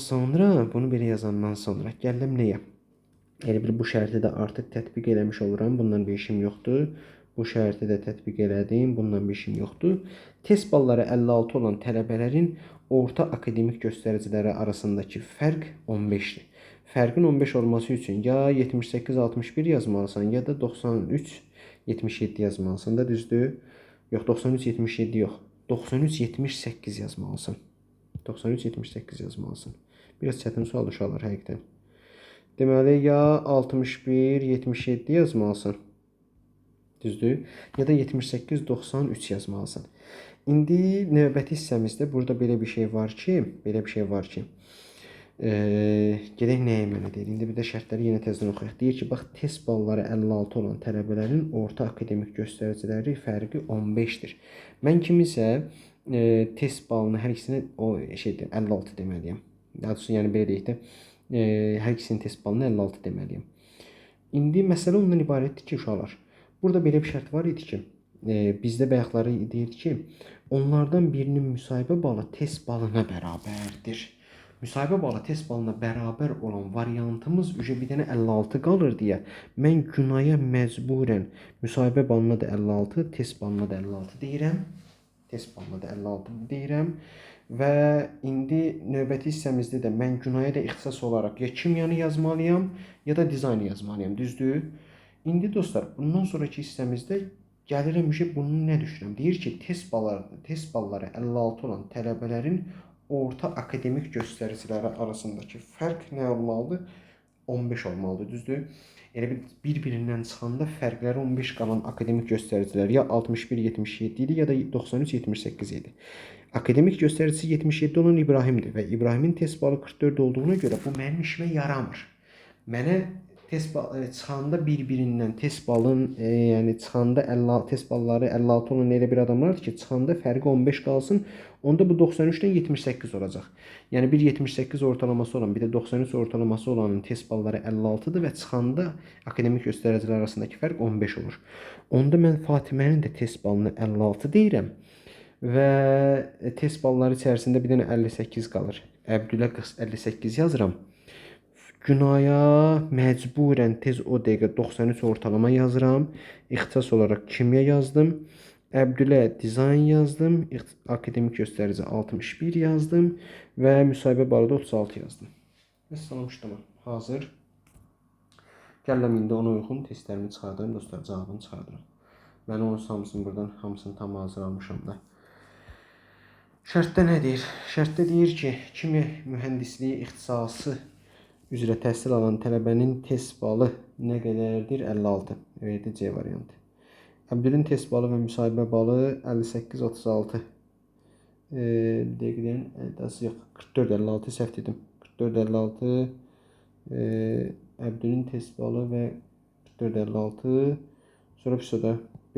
sonra gəldim nəyə? Elə bir bu şərti də artıq tətbiq eləmiş oluram. Bundan bir işim yoxdur. Bu şərti də tətbiq elədim. Bundan bir işim yoxdur. Test balları 56 olan tələbələrin orta akademik göstəriciləri arasındakı fərq 15-dir. Fərqin 15 olması üçün ya 78-61 yazmalısan, ya da 93-77 yazmalısan da, düzdür? Yox, 93-77 yox. 93-78 yazmalısan. 93-78 yazmalısın. Biraz çətin sual uşaqlar həqiqətən. Deməli, ya 61-77 yazmalısan. Düzdür? Ya da 78-93 yazmalısan. İndi növbəti hissəmizdə burada belə bir şey var ki, gedək nəyə mənə deyir? İndi bir də şərtləri yenə təzədən oxuyaq. Deyir ki, bax, test balları 56 olan tələbələrin orta akademik göstəriciləri fərqi 15-dir. Mən kimisə test balını hər ikisini 56 deməliyəm. Daha doğrusu, yəni belə deyək də, hər ikisinin test balını 56 deməliyəm. İndi məsələ ondan ibarətdir ki, uşaqlar, burada belə bir şərt var idi ki, bizdə bayaqları deyirdi ki, onlardan birinin müsahibə balı test balına bərabərdir. Müsahibə balı test balına bərabər olan variantımız bir dənə 56 qalır deyə mən Günaya məcburən müsahibə balına da 56, test balına da 56 deyirəm. Və indi növbəti hissəmizdə də mən Günaya da ixtisas olaraq ya kimyanı yazmalıyam, ya da dizaynı yazmalıyam, düzdür? İndi dostlar, bundan sonraki hissəmizdə gəlirəm bunu nə düşünürəm? Deyir ki, test balları 56 olan tələbələrin orta akademik göstəriciləri arasındakı fərq nə olmalıdır? 15 olmalıdır, düzdür? Elə bir-birindən çıxanda fərqləri 15 qalan akademik göstəricilər ya 61-77 idi, ya da 93-78 idi. Akademik göstəricisi 77 olan İbrahimdir və İbrahimin test balı 44 olduğuna görə bu mənim işimə yaramır. Mənə test çıxanda bir-birindən test balın, yəni çıxanda test balları 56 olan elə bir adamlardır ki, çıxanda fərqi 15 qalsın, onda bu 93-dən 78 olacaq. Yəni bir 78 ortalaması olan, bir də 93 ortalaması olanın test balları 56-dır və çıxanda akademik göstəricilər arasındakı fərq 15 olur. Onda mən Fatimənin də test balını 56 deyirəm və test balları içərisində bir dənə 58 qalır. Əbdülə 58 yazıram. Günaya məcburən tez o dəqiqə 93 ortalama yazıram. İxtisas olaraq kimya yazdım. Əbdülə dizayn yazdım. Akademik göstərici 61 yazdım. Və müsahibə balı da 36 yazdım. Vəssalam, hazır. Gələm indi ona uyğun testlərimi çıxardıram, dostlar, cavabını çıxardıram. Mən onun hamısını buradan hamısını tam hazır almışam da. Şərtdə nə deyir? Şərtdə deyir ki, kimya mühəndisliyi ixtisası üzrə təhsil alan tələbənin test balı nə qədərdir? 56. Evet, C variantı. Əbdülün test balı və müsahibə balı 58-36. Dəqiqdən yox, 44-56 səhv dedim. 44-56 Əbdülün test balı və 44-56 sonra bir sonra B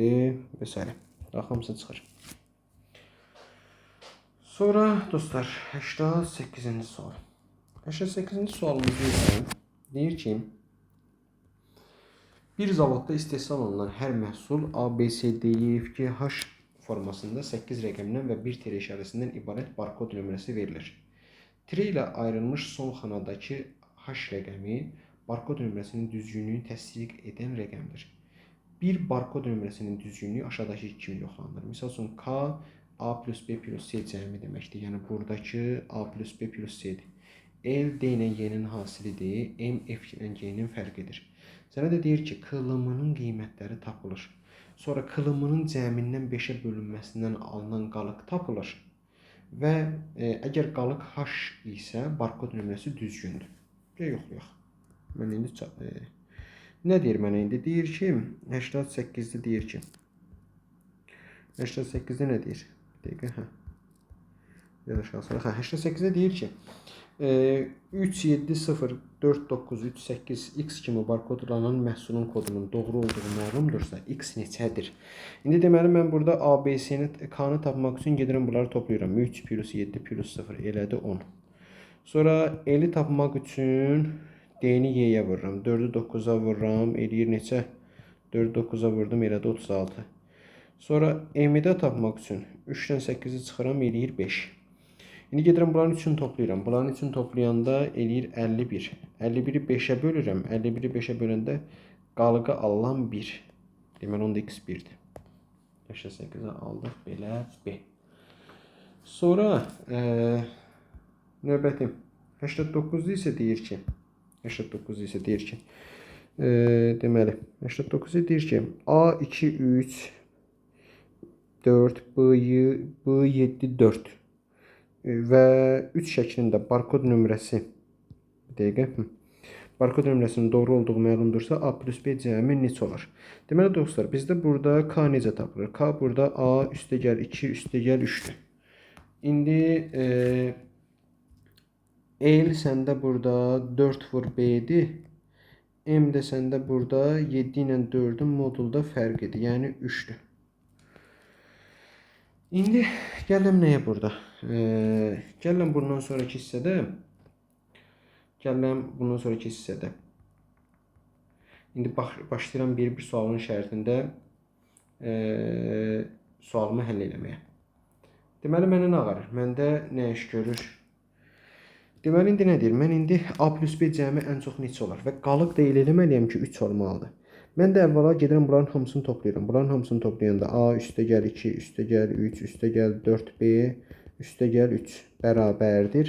və s. Hamısı çıxır. Sonra dostlar 88-ci sual. 88-ci sualımız deyir ki, bir zavodda istehsal olunan hər məhsul A, B, C, D, E, F, G, H formasında 8 rəqəmdən və 1 tire işarəsindən ibarət barkod nömrəsi verilir. Tire ilə ayrılmış son xanadakı H rəqəmi barkod nömrəsinin düzgünlüyünü təsdiq edən rəqəmdir. Bir barkod nömrəsinin düzgünlüyü aşağıdakı kimi yoxlanılır. Misal üçün K A plus B plus C cəmi deməkdir. Yəni buradakı A plus B plus C'dir. L D ilə Y-nin hasilidir. M F ilə G-nin fərqidir. Sənə də deyir ki, qılımının qiymətləri tapılır. Sonra qılımının cəmindən 5-ə bölünməsindən alınan qalıq tapılır. Və əgər qalıq H isə barkod nömrəsi düzgündür. Yoxlayaq. Mən indi nə deyir mənə indi? Deyir ki, 88-də deyir ki, 88-də nə deyir? Dəqiqə, Yadaş qalsın. 88-də deyir ki, 3, 7, 0, 4, 9, 3, 8, X kimi barkodlanan məhsulun kodunun doğru olduğu məlumdursa, X neçədir? İndi deməli, mən burada A, B, C-ni, K-nı tapmaq üçün gedirəm, bunları toplayıram. 3 plus 7 plus 0 elədi 10. Sonra L-i tapmaq üçün D-ni Y-yə vururam. 4-ü 9-a vururam, eləyir neçə? 4-ü 9-a vurdum, elədi 36. Sonra M-i də tapmaq üçün 3-dən 8-i çıxıram, eləyir 5. İndi gedirəm, bunların üçünü toplayıram. Bunların üçünü toplayanda eləyir 51. 51-i 5-ə bölürəm. 51-i 5-ə böləndə qalığı alınan 1. Deməli, onda X 1-dir. 8-ə aldıq, belə B. Sonra növbəti 89-da isə deyir ki, deməli, 89-da deyir ki, A2, 3, 4, B7, 4 və 3 şəklində barkod nömrəsi barkod nömrəsinin doğru olduğu məlumdursa, A plus B cəmi neçə olur? Deməli, dostlar, bizdə burada K necə tapılır? K burada A üstəgəl 2, üstəgəl 3-dür. İndi L səndə burada 4 vur B-dir. M də səndə burada 7 ilə 4-ün modulda fərqidir, yəni 3-dür. İndi gələm nəyə burada? Gələm bundan sonraki hissədə. İndi başlayıram bir sualın şərtində sualımı həll eləməyə. Deməli, mənə nə ağarır? Məndə nə iş görür? Deməli, indi nə deyir? Mən indi A plus B cəmi ən çox neçə olar? Və qalıq da elə eləməliyəm ki, 3 olmalıdır. Mən də əvvəla gedirəm, bunların hamısını toplayıram. Bunların hamısını toplayanda A üstəgəl 2, üstəgəl 3, üstəgəl 4B, üstəgəl 3 bərabərdir.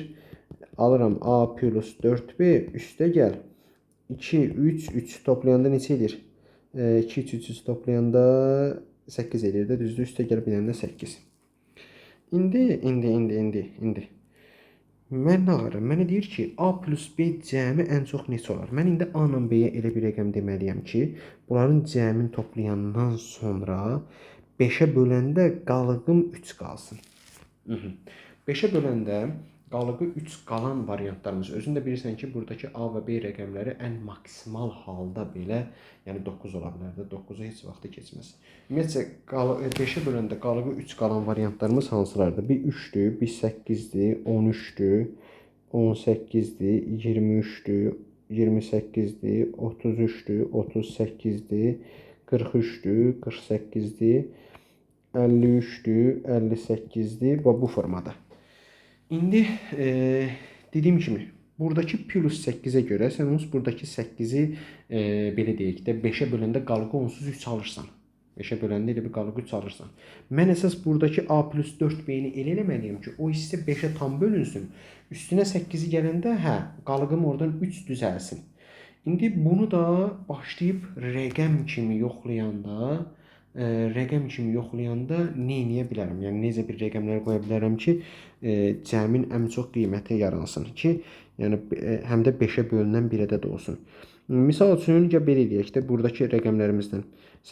Alıram A plus 4B üstəgəl 2, 3, 3 toplayanda neçə edir? 2, 3, 3 toplayanda 8 edir də, düzdür? Üstəgəl biləndə 8. İndi. Mən nə ağarım? Mənə deyir ki, A plus B cəmi ən çox neçə olar? Mən indi A ilə B-yə elə bir rəqəm deməliyəm ki, bunların cəmini toplayandan sonra 5-ə böləndə qalığım 3 qalsın. 5-ə böləndə qalığı 3 qalan variantlarımız. Özün də bilirsən ki, buradakı A və B rəqəmləri ən maksimal halda belə, yəni 9 ola bilər də, 9-u heç vaxtı keçməz. Ümumiyyətcə, 5-ə böləndə qalığı 3 qalan variantlarımız hansılardır? Bir 3-dür, bir 8-dir, 13-dür, 18-dir, 23-dür, 28-dir, 33-dür, 38-dir, 43-dür, 48-dir, 53-dür, 58-dir və bu formada. İndi dediyim kimi, buradakı plus 8-ə görə sən onsuz buradakı 8-i belə deyək də 5-ə böləndə qalığı onsuz 3 alırsan. 5-ə böləndə elə bir qalığı 3 alırsan. Mən əsas buradakı A plus 4B-ni elə eləməliyəm ki, o hissə 5-ə tam bölünsün. Üstünə 8-i gələndə, qalığım oradan 3 düzəlsin. İndi bunu da başlayıb rəqəm kimi yoxlayanda rəqəm kimi yoxlayanda nə edə bilərəm? Yəni necə bir rəqəmlər qoya bilərəm ki, cəmin ən çox qiyməti yaransın ki, yəni həm də 5-ə bölünən 1-ə də olsun. Misal üçün gəl belə eləyək də burdakı rəqəmlərimizdən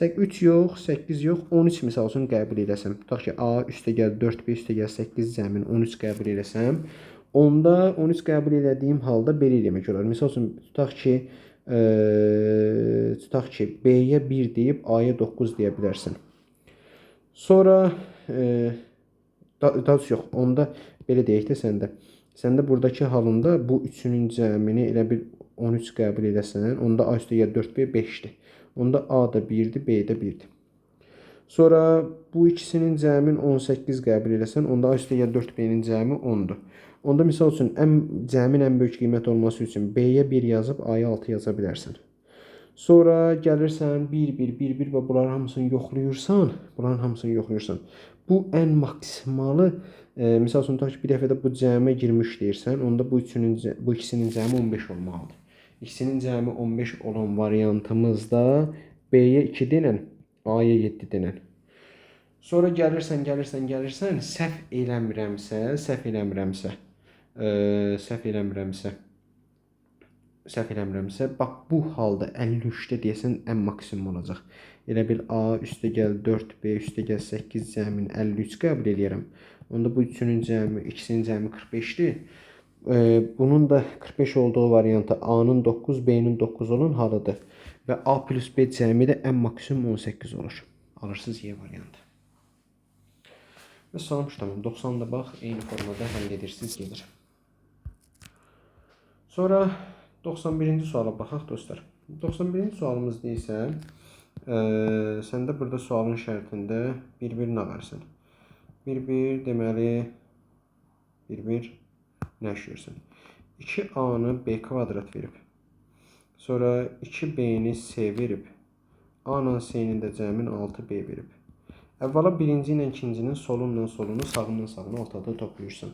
3 yox, 8 yox, 13 misal üçün qəbul eləsəm. Tutaq ki, A üstəgəl 4, B üstəgəl 8 cəmin 13 qəbul eləsəm, onda 13 qəbul elədiyim halda belə eləmək olar. Misal üçün tutaq ki, B-yə 1 deyib A-ya 9 deyə bilərsən. Sonra daha yox, onda belə deyək də səndə buradakı halında bu üçünün cəmini elə bir 13 qəbul eləsən, onda A üstəgəl 4B 5-dir. Onda A da 1-dir, B də 1-dir. Sonra bu ikisinin cəmin 18 qəbul eləsən, onda A üstəgəl 4B-nin cəmi 10-dur. Onda misal üçün cəmin ən böyük qiymət olması üçün B-yə 1 yazıb A-ya 6 yaza bilərsən. Sonra gəlirsən 1, 1, 1, 1 və bunların hamısını yoxlayırsan. Bu ən maksimalı, misal üçün tutaq ki, bir dəfədə bu cəmə girmiş deyirsən, onda bu ikisinin cəmi 15 olmalıdır. İkisinin cəmi 15 olan variantımızda B-yə 2 denən, A-ya 7 denən. Sonra gəlirsən, səhv eləmirəmsə, bax bu halda 53-də deyəsən ən maksimum olacaq. Elə bil A üstəgəl 4, B üstəgəl 8 cəmin 53 qəbul eləyirəm. Onda bu ikisinin cəmi 45-dir. Bunun da 45 olduğu variantı A-nın 9, B-nin 9 olan halıdır. Və A plus B cəmi də ən maksimum 18 olur. Alırsınız Y variantı. Və sonuç tamam. 90-da bax, eyni formada həll edirsiniz, gedir. Sonra 91-ci suala baxaq dostlar. 91-ci sualımızda isə səndə burada sualın şərtində 1-1 nə versin? 1-1 deməli 1-1 nə işləyirsən? 2A-nı B kvadrat verib. Sonra 2B-ni C verib. A-nın C-nin də cəmin 6B verib. Əvvəla birinci ilə ikincinin solundan solunu, sağından sağına ortada toplayırsan.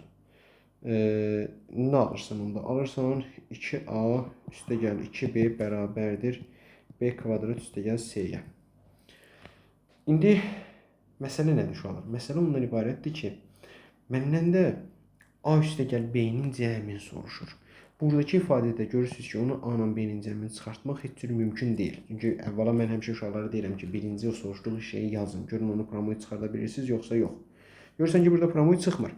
Nə alırsan onda? Alırsan 2A üstəgəl 2B bərabərdir B kvadrat üstəgəl C-yə. İndi məsələ nədir uşaqlar? Məsələ ondan ibarətdir ki, məndən də A üstəgəl B-nin cəmini soruşur. Buradakı ifadədə görürsünüz ki, onu A-nın B-nin cəmini çıxartmaq heç cür mümkün deyil. Çünki əvvəla mən həmişə uşaqlara deyirəm ki, birinci o soruşduğu şeyi yazın. Görün onu promoya çıxarda bilirsiniz, yoxsa yox. Görürsən ki, burada promoya çıxmır.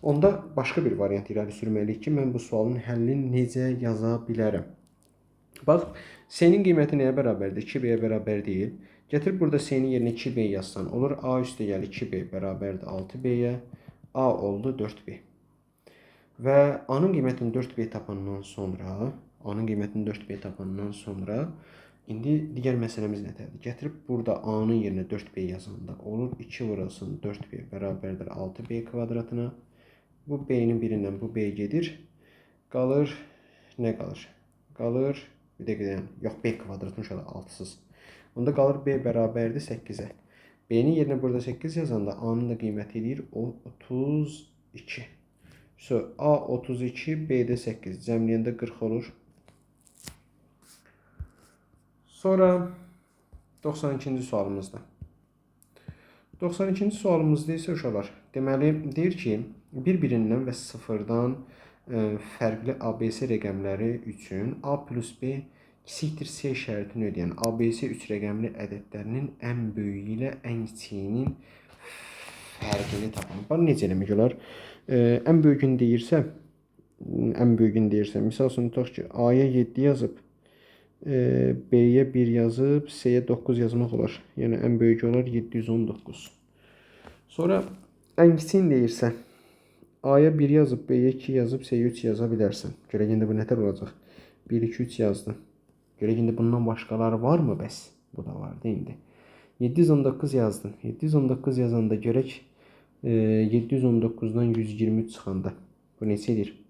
Onda başqa bir variant irəli sürməliyik ki, mən bu sualın həllini necə yaza bilərəm. Bax, C-nin qiyməti nəyə bərabərdir? 2B-yə bərabər deyil. Gətir burada C-nin yerinə 2B yazsan, olur A üstəgəl 2B bərabərdir 6B-yə. A oldu 4B. Və A-nın qiymətini 4B tapandan sonra, indi digər məsələmiz nədədir? Gətirib burada A-nın yerinə 4B yazanda olur 2 vurulsun 4B bərabərdir 6B kvadratına. Bu B-nin birindən bu B gedir. Qalır, nə qalır? Qalır, bir dəqiqə, yox B kvadratın uşaqlar 6-sız. Onda qalır B bərabərdir 8-ə. B-nin yerinə burada 8 yazanda A-nın da qiyməti edir 32. A 32, B-də 8. Cəmləyəndə 40 olur. Sonra 92-ci sualımızda. 92-ci sualımızda isə uşaqlar, deməli, deyir ki, bir-birindən və sıfırdan fərqli ABC rəqəmləri üçün A plus B kiçikdir C şərtini ödəyən ABC 3 rəqəmli ədədlərinin ən böyüyü ilə ən kiçiyinin fərqini tapın. Bunu necə eləmək olar? Ən böyüyünü deyirsə, misal üçün tutaq ki, A-ya 7 yazıb, B-yə 1 yazıb, C-yə 9 yazmaq olar. Yəni ən böyük olar 719. Sonra ən kiçiyini deyirsə, A-ya 1 yazıb, B-yə 2 yazıb, C-yə 3 yaza bilərsən. Görək indi bu nətər olacaq? 1, 2, 3 yazdı. Görək indi bundan başqaları varmı bəs? Bu da vardı indi. 719 yazdın. 719 yazanda görək 719-dan 123 çıxanda bu neçə edir?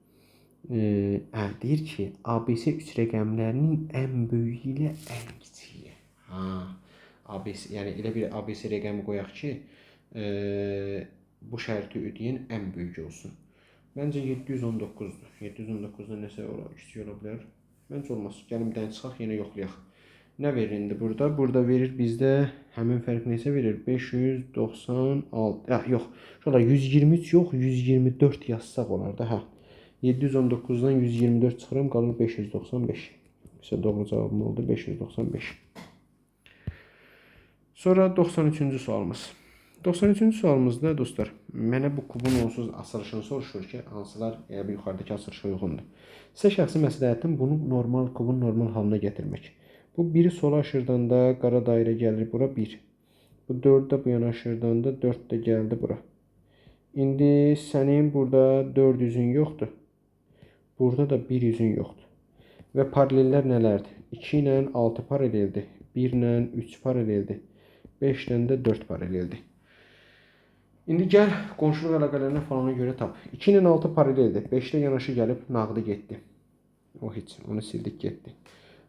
Deyir ki, ABC 3 rəqəmlərinin ən böyüyü ilə ən kiçiyi. ABC, yəni elə bir ABC rəqəmi qoyaq ki, bu şərti ödəyən ən böyük olsun. Məncə 719-dur. 719-dan nəsə kiçik ola bilər? Məncə olmaz. Gəlin bir dənə çıxaq, yenə yoxlayaq. Nə verir indi burada? Burada verir bizdə həmin fərq neçə verir? 596. Yox. Şurada 123 yox, 124 yazsaq olar da, hə. 719-dan 124 çıxıram, qalır 595. İşte doğru cavabım oldu 595. Sonra 93-cü sualımız. 93-cü sualımızda dostlar, mənə bu kubun onsuz açılışını soruşur ki, hansılar bir yuxarıdakı açılışa uyğundur. Sizə şəxsi məsləhətim bunu kubun normal halına gətirmək. Bu biri sola aşırdanda qara dairə gəlir bura 1. Bu 4-də bu yana aşırdanda 4 də gəldi bura. İndi sənin burada 4 üzün yoxdur. Burada da 1 üzün yoxdur. Və paralellər nələrdir? 2 ilə 6 paraleldir. 1 ilə 3 paraleldir. 5 ilə də 4 paraleldir. İndi gəl qonşuluq əlaqələrinə falana görə tap. 2 ilə 6 paraleldir. 5-də yanaşı gəlib nağdı getdi. O heç, onu sildik getdi.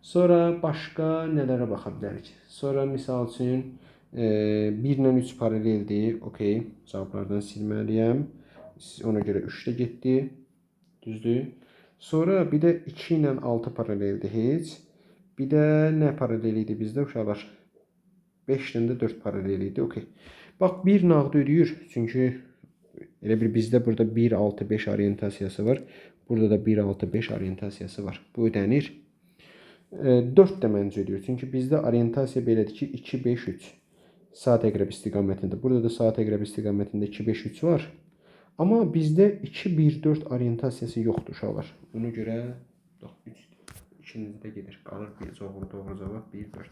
Sonra başqa nələrə baxa bilərik? Sonra misal üçün 1 ilə 3 paraleldir. Okey, cavablardan silməliyəm. Ona görə 3-də getdi. Düzdür? Sonra bir də 2 ilə 6 paraleldir heç. Bir də nə paralel idi bizdə uşaqlar? 5 ilə də 4 paralel idi. Okey. Bax, 1 nağdı ödəyir. Çünki elə bir bizdə burada 1-6-5 orientasiyası var. Burada da 1-6-5 orientasiyası var. Bu ödənir. 4 də məncə ödəyir. Çünki bizdə orientasiya belədir ki, 2-5-3 saat əqrəb istiqamətində. Burada da saat əqrəb istiqamətində 2-5-3 var. Amma bizdə 2-1-4 orientasiyası yoxdur uşaqlar. Buna görə 3 ikincidə gedir. Qalır doğru cavab 1-4.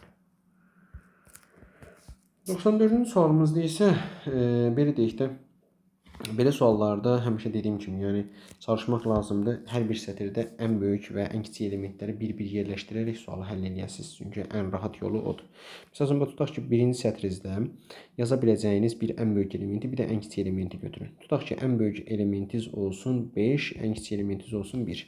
94-cü sualımızda isə belə deyək də, belə suallarda həmişə dediyim kimi, yəni çalışmaq lazımdır. Hər bir sətirdə ən böyük və ən kiçik elementləri bir-bir yerləşdirərək sualı həll edəsiniz. Çünki ən rahat yolu odur. Məsələn, tutaq ki, birinci sətrinizdə yaza biləcəyiniz bir ən böyük elementi, bir də ən kiçik elementi götürün. Tutaq ki, ən böyük elementiniz olsun 5, ən kiçik elementiniz olsun 1.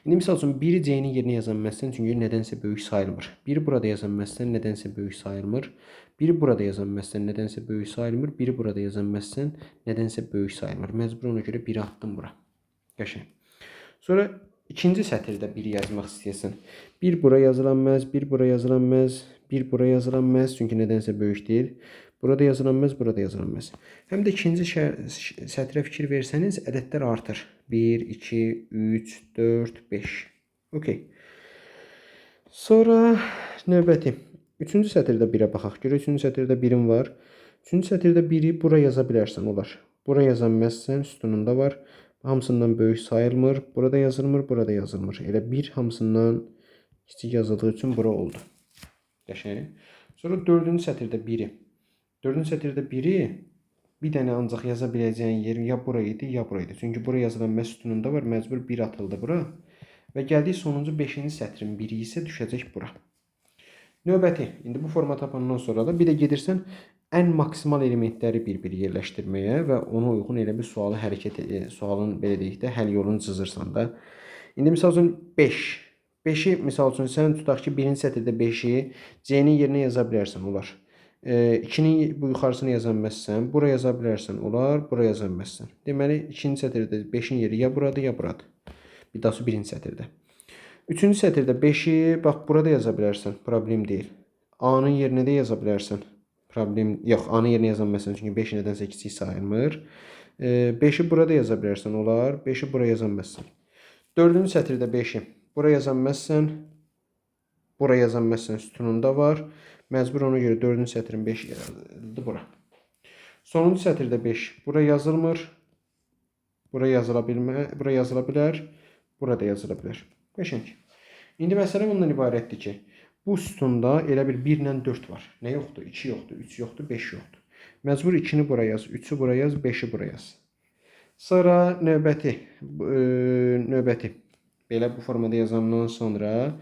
İndi misal üçün 1-i C-nin yerinə yazanməzsən, çünki nədənsə böyük sayılmır. 1-i burada yazanməzsən, nədənsə böyük sayılmır. 1-i burada yazanməzsən, nədənsə böyük sayılmır. 1-i burada yazanməzsən, nədənsə böyük sayılmır. Məcbur ona görə 1-i atdım bura. Qəşəng. Sonra ikinci sətirdə 1-i yazmaq istəyəsən. 1 bura yazılanməz, 1 bura yazılanməz, 1 bura yazılanməz, çünki nədənsə böyük deyil. Burada yazılanməz, burada yazılanməz. Həm də ikinci sətrə fikir versəniz, ədədlər artır. 1, 2, 3, 4, 5. Okey. Sonra növbəti. Üçüncü sətirdə 1-ə baxaq. Görək, üçüncü sətirdə 1-in var. Üçüncü sətirdə 1-i bura yaza bilərsən, olar. Bura yazanməzsən, sütununda var. Hamısından böyük sayılmır. Burada yazılmır, burada yazılmır. Elə 1 hamısından kiçik yazıldığı üçün bura oldu. Qəşəng. Sonra dördüncü sətirdə 1-i. Dördüncü sətirdə 1-i bir dənə ancaq yaza biləcəyin yer ya bura idi, ya bura idi. Çünki bura yazılanməz sütununda var. Məcbur 1 atıldı bura. Və gəldik sonuncu 5-ci sətrin 1-i isə düşəcək bura. Növbəti, indi bu forma tapandan sonra da bir də gedirsən ən maksimal elementləri bir-bir yerləşdirməyə və ona uyğun elə bir sualın belə deyək də həll yolunu çizirsən da. İndi misal üçün 5. 5-i misal üçün sən tutaq ki, birinci sətirdə 5-i C-nin yerinə yaza bilərsən, olar. 2-nin bu yuxarısını yazanməzsən, bura yaza bilərsən, olar, bura yazanməzsən. Deməli, ikinci sətirdə 5-in yeri ya buradır, ya buradır. Bir daha birinci sətirdə. Üçüncü sətirdə 5-i bax burada yaza bilərsən, problem deyil. A-nın yerinə də yaza bilərsən. Problem yox, A-nın yerinə yazanməzsən, çünki 5 nədənsə kiçik sayılmır. 5-i burada yaza bilərsən, olar. 5-i bura yazanməzsən. Dördüncü sətirdə 5-i bura yazanməzsən. Bura yazanməzsən, sütununda var. Məcbur ona görə 4-cü sətrin 5 yazıldı bura. Sonuncu sətirdə 5 bura yazılmır. Bura yazıla bilər. Burada yazıla bilər. Qəşəng. İndi məsələ bundan ibarətdir ki, bu sütunda elə bir 1 ilə 4 var. Nə yoxdur? 2 yoxdur, 3 yoxdur, 5 yoxdur. Məcbur 2-ni bura yaz, 3-ü bura yaz, 5-i bura yaz. Sonra növbəti. Belə bu formada yazandan sonra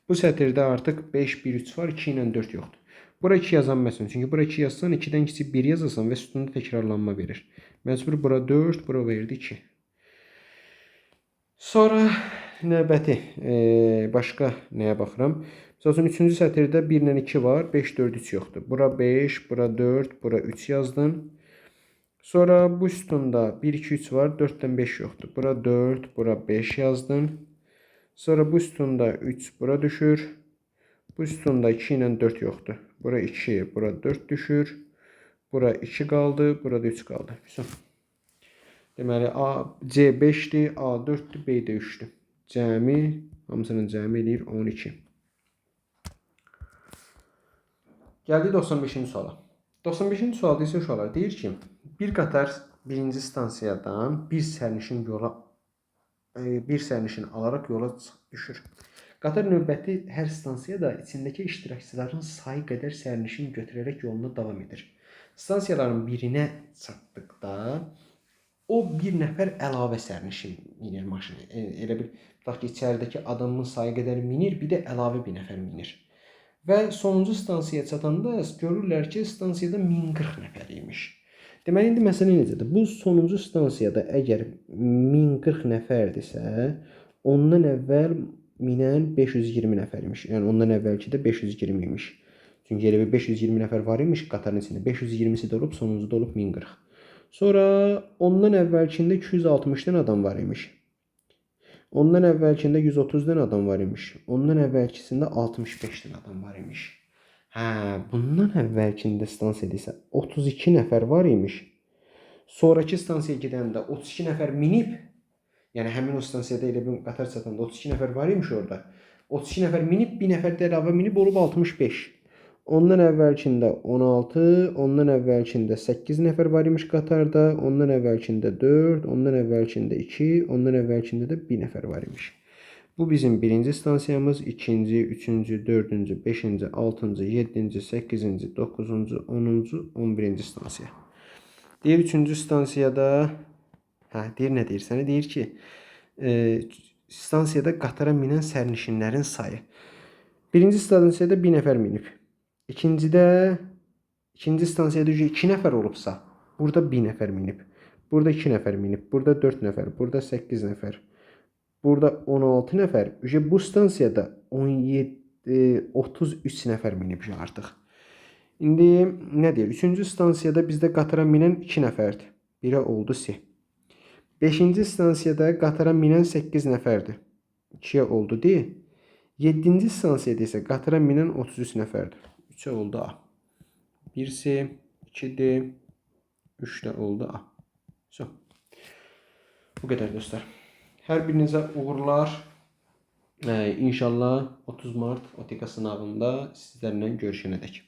bu sətirdə artıq 5, 1, 3 var, 2 ilə 4 yoxdur. Bura 2 yazanməzsən, çünki bura 2 yazsan 2-dən kiçik 1 yazırsan və sütunda təkrarlanma verir. Məcbur bura 4, bura verdi 2. Sonra növbəti başqa nəyə baxıram? Məsələn, 3-cü sətirdə 1 ilə 2 var, 5, 4, 3 yoxdur. Bura 5, bura 4, bura 3 yazdın. Sonra bu sütunda 1, 2, 3 var, 4-dən 5 yoxdur. Bura 4, bura 5 yazdın. Sonra bu sütunda 3 bura düşür. Bu sütunda 2 ilə 4 yoxdur. Bura 2, bura 4 düşür. Bura 2 qaldı, burada 3 qaldı. Deməli, C 5-dir, A 4-dür, B də 3-dür. Cəmi, hamısının cəmi eləyir 12. Gəldik 95-ci suala. 95-ci sualda isə uşaqlar deyir ki, bir qatar birinci stansiyadan bir sərnişin alaraq yola düşür. Qatar növbəti hər stansiyada içindəki iştirakçıların sayı qədər sərnişin götürərək yoluna davam edir. Stansiyaların birinə çatdıqda o bir nəfər əlavə sərnişin minir maşına. Elə bil, tutaq ki, içəridəki adamın sayı qədər minir, bir də əlavə bir nəfər minir. Və sonuncu stansiyaya çatanda görürlər ki, stansiyada 1040 nəfər imiş. Deməli, indi məsələ necədir? Bu sonuncu stansiyada əgər 1040 nəfərdirsə, ondan əvvəl minən 520 nəfər imiş. Yəni, ondan əvvəlki də 520 imiş. Çünki elə bir 520 nəfər var imiş qatarın içində. 520-si də olub, sonuncuda olub 1040. Sonra ondan əvvəlkində 260-dan adam var imiş. Ondan əvvəlkində 130-dan adam var imiş. Ondan əvvəlkisində 65-dən adam var imiş. Bundan əvvəlkində stansiyada isə 32 nəfər var imiş. Sonraki stansiyaya gedəndə 32 nəfər minib. Yəni, həmin o stansiyada elə bir qatar çatanda 32 nəfər var imiş orada. 32 nəfər minib, bir nəfər də əlavə minib, olub 65. Ondan əvvəlkində 16, ondan əvvəlkində 8 nəfər var imiş qatarda, ondan əvvəlkində 4, ondan əvvəlkində 2, ondan əvvəlkində də 1 nəfər var imiş. Bu bizim birinci stansiyamız, ikinci, üçüncü, dördüncü, beşinci, altıncı, yedinci, səkkizinci, dokuzuncu, 10-cu, 11-ci stansiya. Deyir, üçüncü stansiyada, deyir, nə deyir? Sənə deyir ki, stansiyada qatara minən sərnişinlərin sayı. Birinci stansiyada 1 nəfər minib. İkinci stansiyada 2 nəfər olubsa, burada 1 nəfər minib. Burada 2 nəfər minib. Burada 4 nəfər. Burada 8 nəfər. Burada 16 nəfər. Bu stansiyada 33 nəfər minib artıq. İndi nə deyir? Üçüncü stansiyada bizdə qatara minən 2 nəfərdir. Biri oldu C. 5-ci stansiyada qatara minən 8 nəfərdir. 2-yə oldu D. 7-ci stansiyada isə qatara minən 33 nəfərdir. 3-ə oldu A. 1C, 2D, 3 də oldu A. Bu qədər dostlar. Hər birinizə uğurlar. İnşallah 30 mart OTK sınavında sizlərlə görüşənədək.